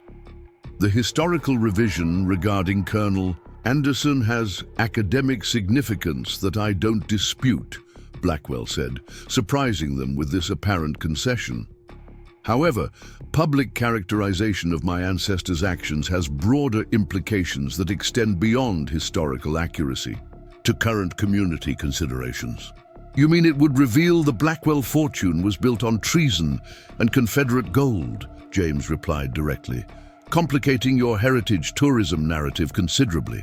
"The historical revision regarding Colonel Anderson has academic significance that I don't dispute," Blackwell said, surprising them with this apparent concession. "However, public characterization of my ancestors' actions has broader implications that extend beyond historical accuracy to current community considerations." "You mean it would reveal the Blackwell fortune was built on treason and Confederate gold?" James replied directly, "complicating your heritage tourism narrative considerably."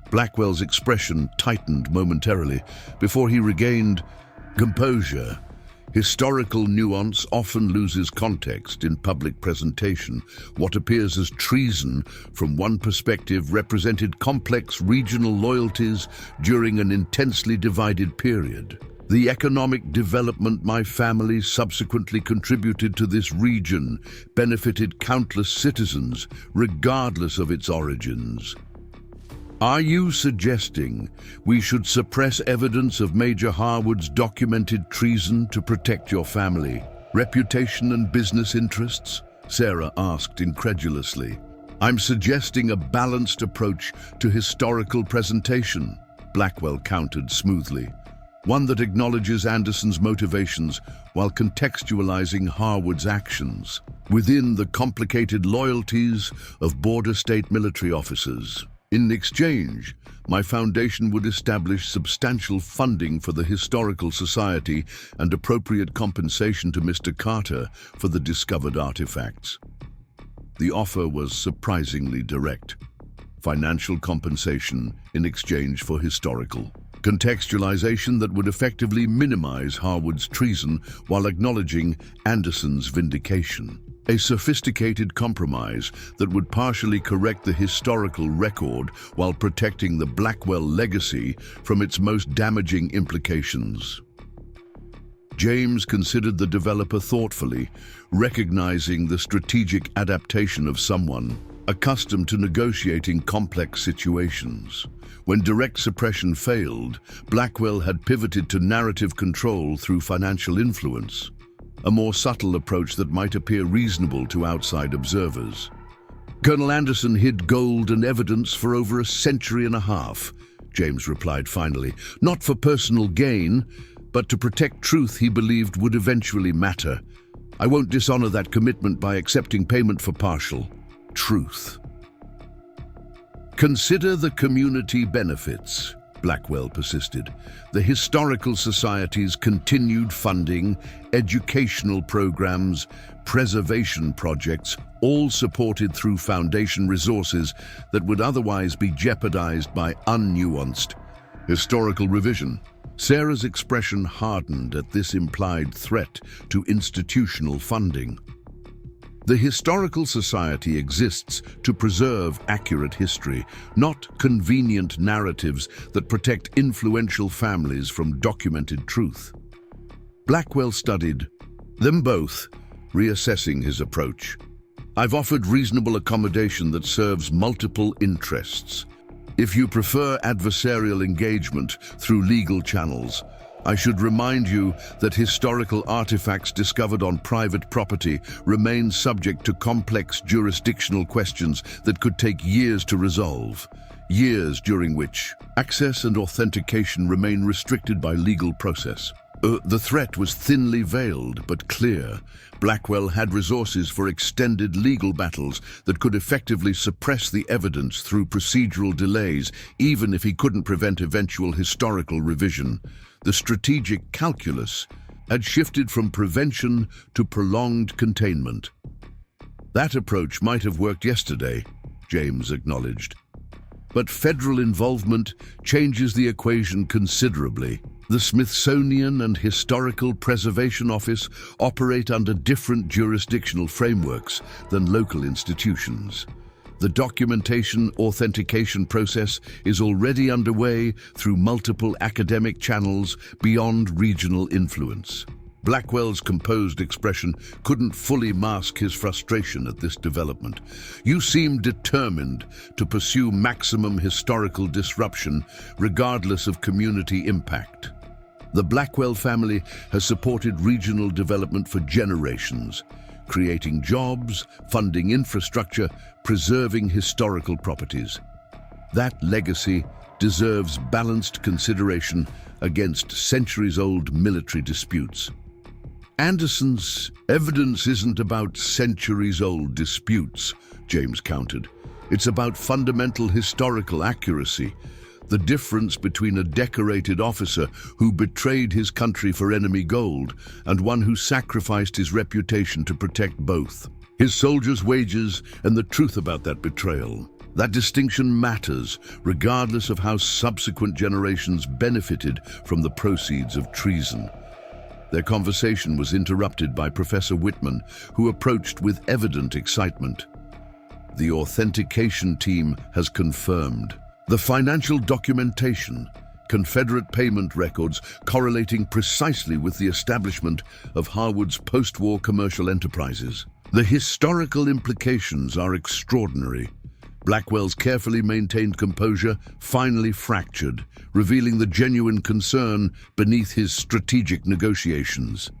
Blackwell's expression tightened momentarily before he regained composure. Historical nuance often loses context in public presentation. What appears as treason from one perspective represented complex regional loyalties during an intensely divided period. "The economic development my family subsequently contributed to this region benefited countless citizens, regardless of its origins." "Are you suggesting we should suppress evidence of Major Harwood's documented treason to protect your family, reputation and business interests?" Sarah asked incredulously. "I'm suggesting a balanced approach to historical presentation," Blackwell countered smoothly. "One that acknowledges Anderson's motivations while contextualizing Harwood's actions within the complicated loyalties of border state military officers. In exchange, my foundation would establish substantial funding for the Historical Society and appropriate compensation to Mr. Carter for the discovered artifacts." The offer was surprisingly direct. Financial compensation in exchange for historical contextualization that would effectively minimize Harwood's treason while acknowledging Anderson's vindication. A sophisticated compromise that would partially correct the historical record while protecting the Blackwell legacy from its most damaging implications. James considered the developer thoughtfully, recognizing the strategic adaptation of someone accustomed to negotiating complex situations. When direct suppression failed, Blackwell had pivoted to narrative control through financial influence, a more subtle approach that might appear reasonable to outside observers. "Colonel Anderson hid gold and evidence for over a century and a half," James replied finally, "not for personal gain, but to protect truth he believed would eventually matter. I won't dishonor that commitment by accepting payment for partial truth." "Consider the community benefits," Blackwell persisted. "The Historical Society's continued funding, educational programs, preservation projects, all supported through foundation resources that would otherwise be jeopardized by unnuanced historical revision." Sarah's expression hardened at this implied threat to institutional funding. "The Historical Society exists to preserve accurate history, not convenient narratives that protect influential families from documented truth." Blackwell studied them both, reassessing his approach. "I've offered reasonable accommodation that serves multiple interests. If you prefer adversarial engagement through legal channels, I should remind you that historical artifacts discovered on private property remain subject to complex jurisdictional questions that could take years to resolve, years during which access and authentication remain restricted by legal process." The threat was thinly veiled but clear. Blackwell had resources for extended legal battles that could effectively suppress the evidence through procedural delays, even if he couldn't prevent eventual historical revision. The strategic calculus had shifted from prevention to prolonged containment. "That approach might have worked yesterday," James acknowledged. But federal involvement changes the equation considerably. The Smithsonian and Historical Preservation Office operate under different jurisdictional frameworks than local institutions. The documentation authentication process is already underway through multiple academic channels beyond regional influence. Blackwell's composed expression couldn't fully mask his frustration at this development. "You seem determined to pursue maximum historical disruption, regardless of community impact." The Blackwell family has supported regional development for generations, creating jobs, funding infrastructure, preserving historical properties. That legacy deserves balanced consideration against centuries-old military disputes. Anderson's evidence isn't about centuries-old disputes, James countered. It's about fundamental historical accuracy. The difference between a decorated officer who betrayed his country for enemy gold and one who sacrificed his reputation to protect both. His soldiers' wages and the truth about that betrayal. That distinction matters, regardless of how subsequent generations benefited from the proceeds of treason. Their conversation was interrupted by Professor Whitman, who approached with evident excitement. The authentication team has confirmed. The financial documentation, Confederate payment records correlating precisely with the establishment of Harwood's post-war commercial enterprises. The historical implications are extraordinary. Blackwell's carefully maintained composure finally fractured, revealing the genuine concern beneath his strategic negotiations.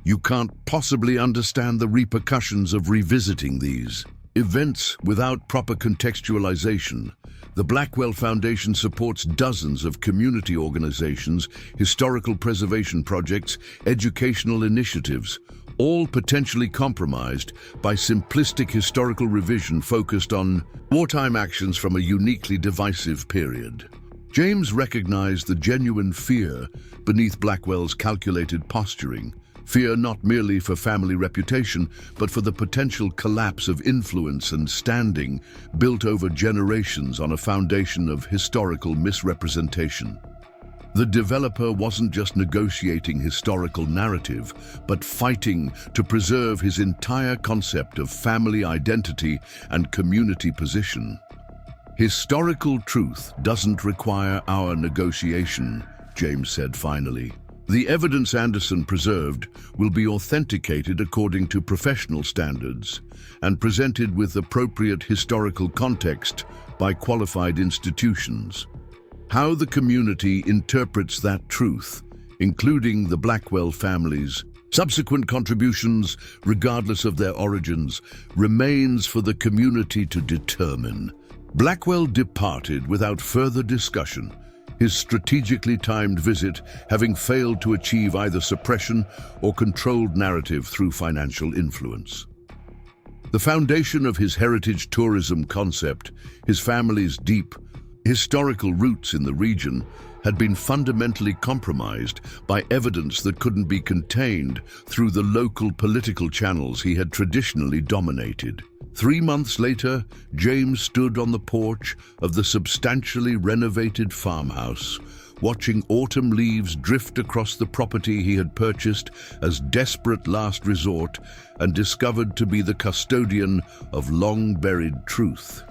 You can't possibly understand the repercussions of revisiting these events without proper contextualization. The Blackwell Foundation supports dozens of community organizations, historical preservation projects, educational initiatives, all potentially compromised by simplistic historical revision focused on wartime actions from a uniquely divisive period. James recognized the genuine fear beneath Blackwell's calculated posturing. Fear not merely for family reputation, but for the potential collapse of influence and standing built over generations on a foundation of historical misrepresentation. The developer wasn't just negotiating historical narrative, but fighting to preserve his entire concept of family identity and community position. Historical truth doesn't require our negotiation, James said finally. The evidence Anderson preserved will be authenticated according to professional standards and presented with appropriate historical context by qualified institutions. How the community interprets that truth, including the Blackwell family's subsequent contributions, regardless of their origins, remains for the community to determine. Blackwell departed without further discussion, his strategically timed visit having failed to achieve either suppression or controlled narrative through financial influence. The foundation of his heritage tourism concept, his family's deep historical roots in the region, had been fundamentally compromised by evidence that couldn't be contained through the local political channels he had traditionally dominated. 3 months later, James stood on the porch of the substantially renovated farmhouse, watching autumn leaves drift across the property he had purchased as desperate last resort and discovered to be the custodian of long-buried truth.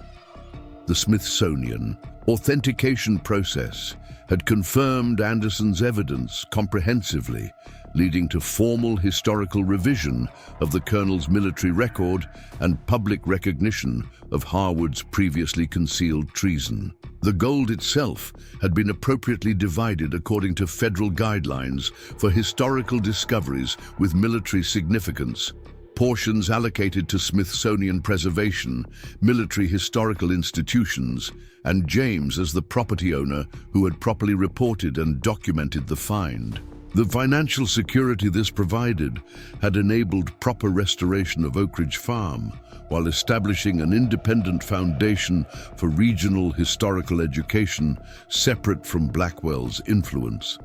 The Smithsonian authentication process had confirmed Anderson's evidence comprehensively, leading to formal historical revision of the colonel's military record and public recognition of Harwood's previously concealed treason. The gold itself had been appropriately divided according to federal guidelines for historical discoveries with military significance, portions allocated to Smithsonian preservation, military historical institutions, and James as the property owner who had properly reported and documented the find. The financial security this provided had enabled proper restoration of Oakridge Farm, while establishing an independent foundation for regional historical education separate from Blackwell's influence.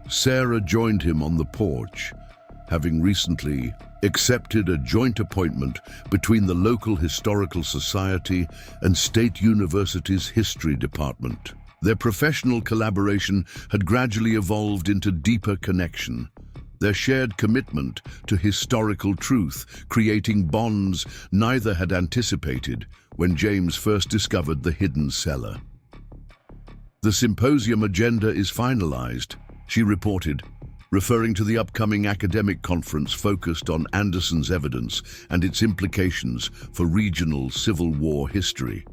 Sarah joined him on the porch, having recently accepted a joint appointment between the local historical society and State University's history department. Their professional collaboration had gradually evolved into deeper connection, their shared commitment to historical truth creating bonds neither had anticipated when James first discovered the hidden cellar. "The symposium agenda is finalized," she reported, referring to the upcoming academic conference focused on Anderson's evidence and its implications for regional Civil War history.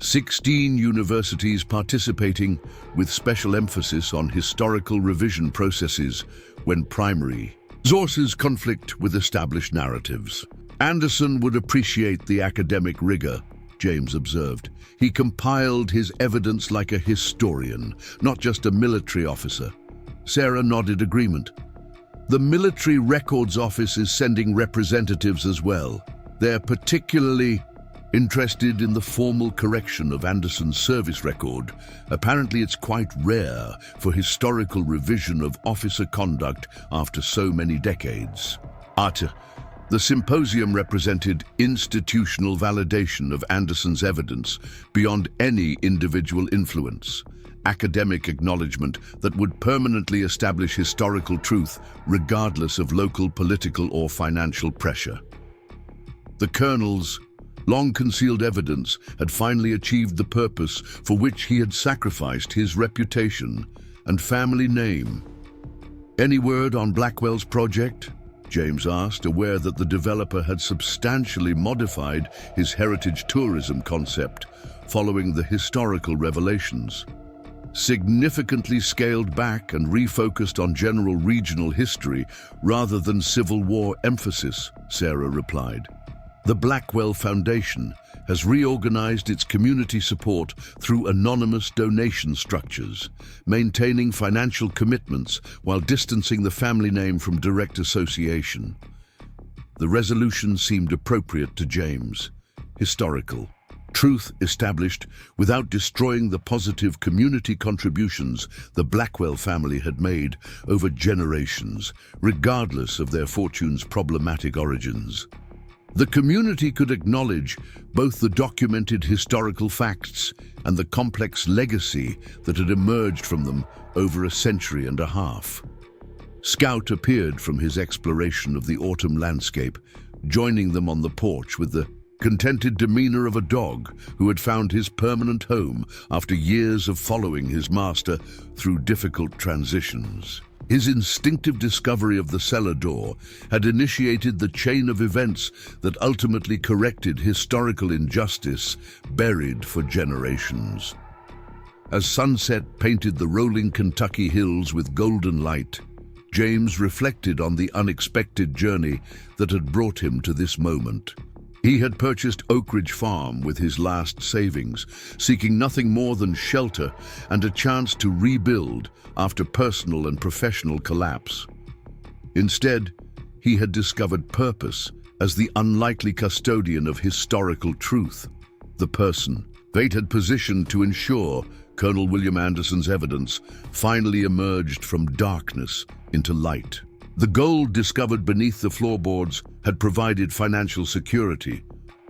16 universities participating, with special emphasis on historical revision processes when primary sources conflict with established narratives. "Anderson would appreciate the academic rigor," James observed. "He compiled his evidence like a historian, not just a military officer." Sarah nodded agreement. "The Military Records Office is sending representatives as well. They're particularly interested in the formal correction of Anderson's service record. Apparently it's quite rare for historical revision of officer conduct after so many decades." The symposium represented institutional validation of Anderson's evidence beyond any individual influence, academic acknowledgement that would permanently establish historical truth regardless of local political or financial pressure. The Colonel's long-concealed evidence had finally achieved the purpose for which he had sacrificed his reputation and family name. "Any word on Blackwell's project?" James asked, aware that the developer had substantially modified his heritage tourism concept following the historical revelations. "Significantly scaled back and refocused on general regional history rather than Civil War emphasis," Sarah replied. "The Blackwell Foundation has reorganized its community support through anonymous donation structures, maintaining financial commitments while distancing the family name from direct association." The resolution seemed appropriate to James. Historical truth established without destroying the positive community contributions the Blackwell family had made over generations, regardless of their fortune's problematic origins. The community could acknowledge both the documented historical facts and the complex legacy that had emerged from them over a century and a half. Scout appeared from his exploration of the autumn landscape, joining them on the porch with the contented demeanor of a dog who had found his permanent home after years of following his master through difficult transitions. His instinctive discovery of the cellar door had initiated the chain of events that ultimately corrected historical injustice buried for generations. As sunset painted the rolling Kentucky hills with golden light, James reflected on the unexpected journey that had brought him to this moment. He had purchased Oakridge Farm with his last savings, seeking nothing more than shelter and a chance to rebuild after personal and professional collapse. Instead, he had discovered purpose as the unlikely custodian of historical truth, the person fate had positioned to ensure Colonel William Anderson's evidence finally emerged from darkness into light. The gold discovered beneath the floorboards had provided financial security,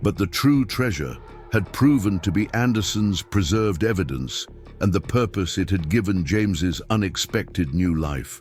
but the true treasure had proven to be Anderson's preserved evidence and the purpose it had given James's unexpected new life.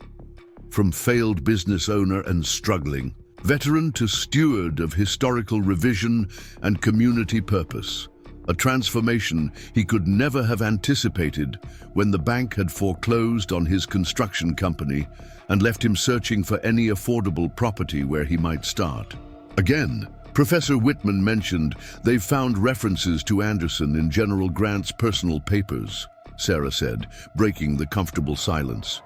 From failed business owner and struggling veteran to steward of historical revision and community purpose, a transformation he could never have anticipated when the bank had foreclosed on his construction company and left him searching for any affordable property where he might start. Again, Professor Whitman mentioned they've found references to Anderson in General Grant's personal papers, Sarah said, breaking the comfortable silence.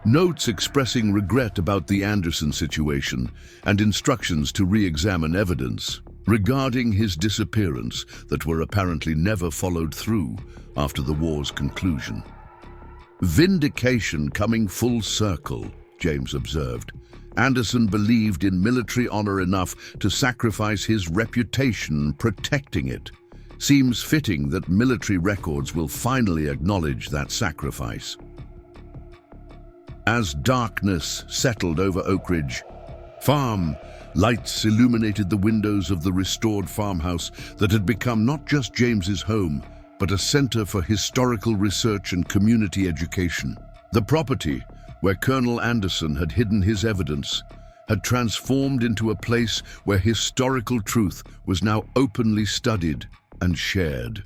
Notes expressing regret about the Anderson situation and instructions to re-examine evidence regarding his disappearance that were apparently never followed through after the war's conclusion. Vindication coming full circle, James observed. Anderson believed in military honor enough to sacrifice his reputation protecting it. Seems fitting that military records will finally acknowledge that sacrifice. As darkness settled over Oakridge, Farm. Lights illuminated the windows of the restored farmhouse that had become not just James's home, but a center for historical research and community education. The property, where Colonel Anderson had hidden his evidence, had transformed into a place where historical truth was now openly studied and shared.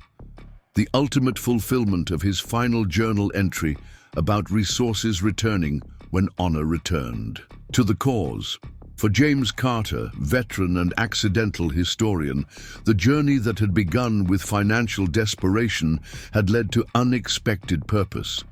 The ultimate fulfillment of his final journal entry about resources returning when honor returned. To the cause. For James Carter, veteran and accidental historian, the journey that had begun with financial desperation had led to unexpected purpose,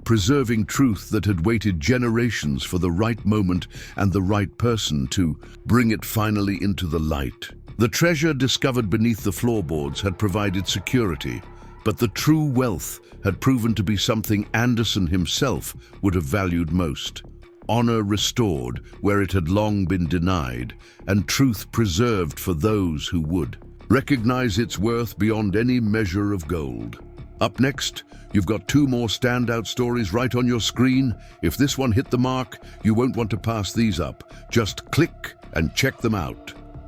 preserving truth that had waited generations for the right moment and the right person to bring it finally into the light. The treasure discovered beneath the floorboards had provided security, but the true wealth had proven to be something Anderson himself would have valued most. Honor restored where it had long been denied, and truth preserved for those who would recognize its worth beyond any measure of gold. Up next, you've got two more standout stories right on your screen. If this one hit the mark, you won't want to pass these up. Just click and check them out.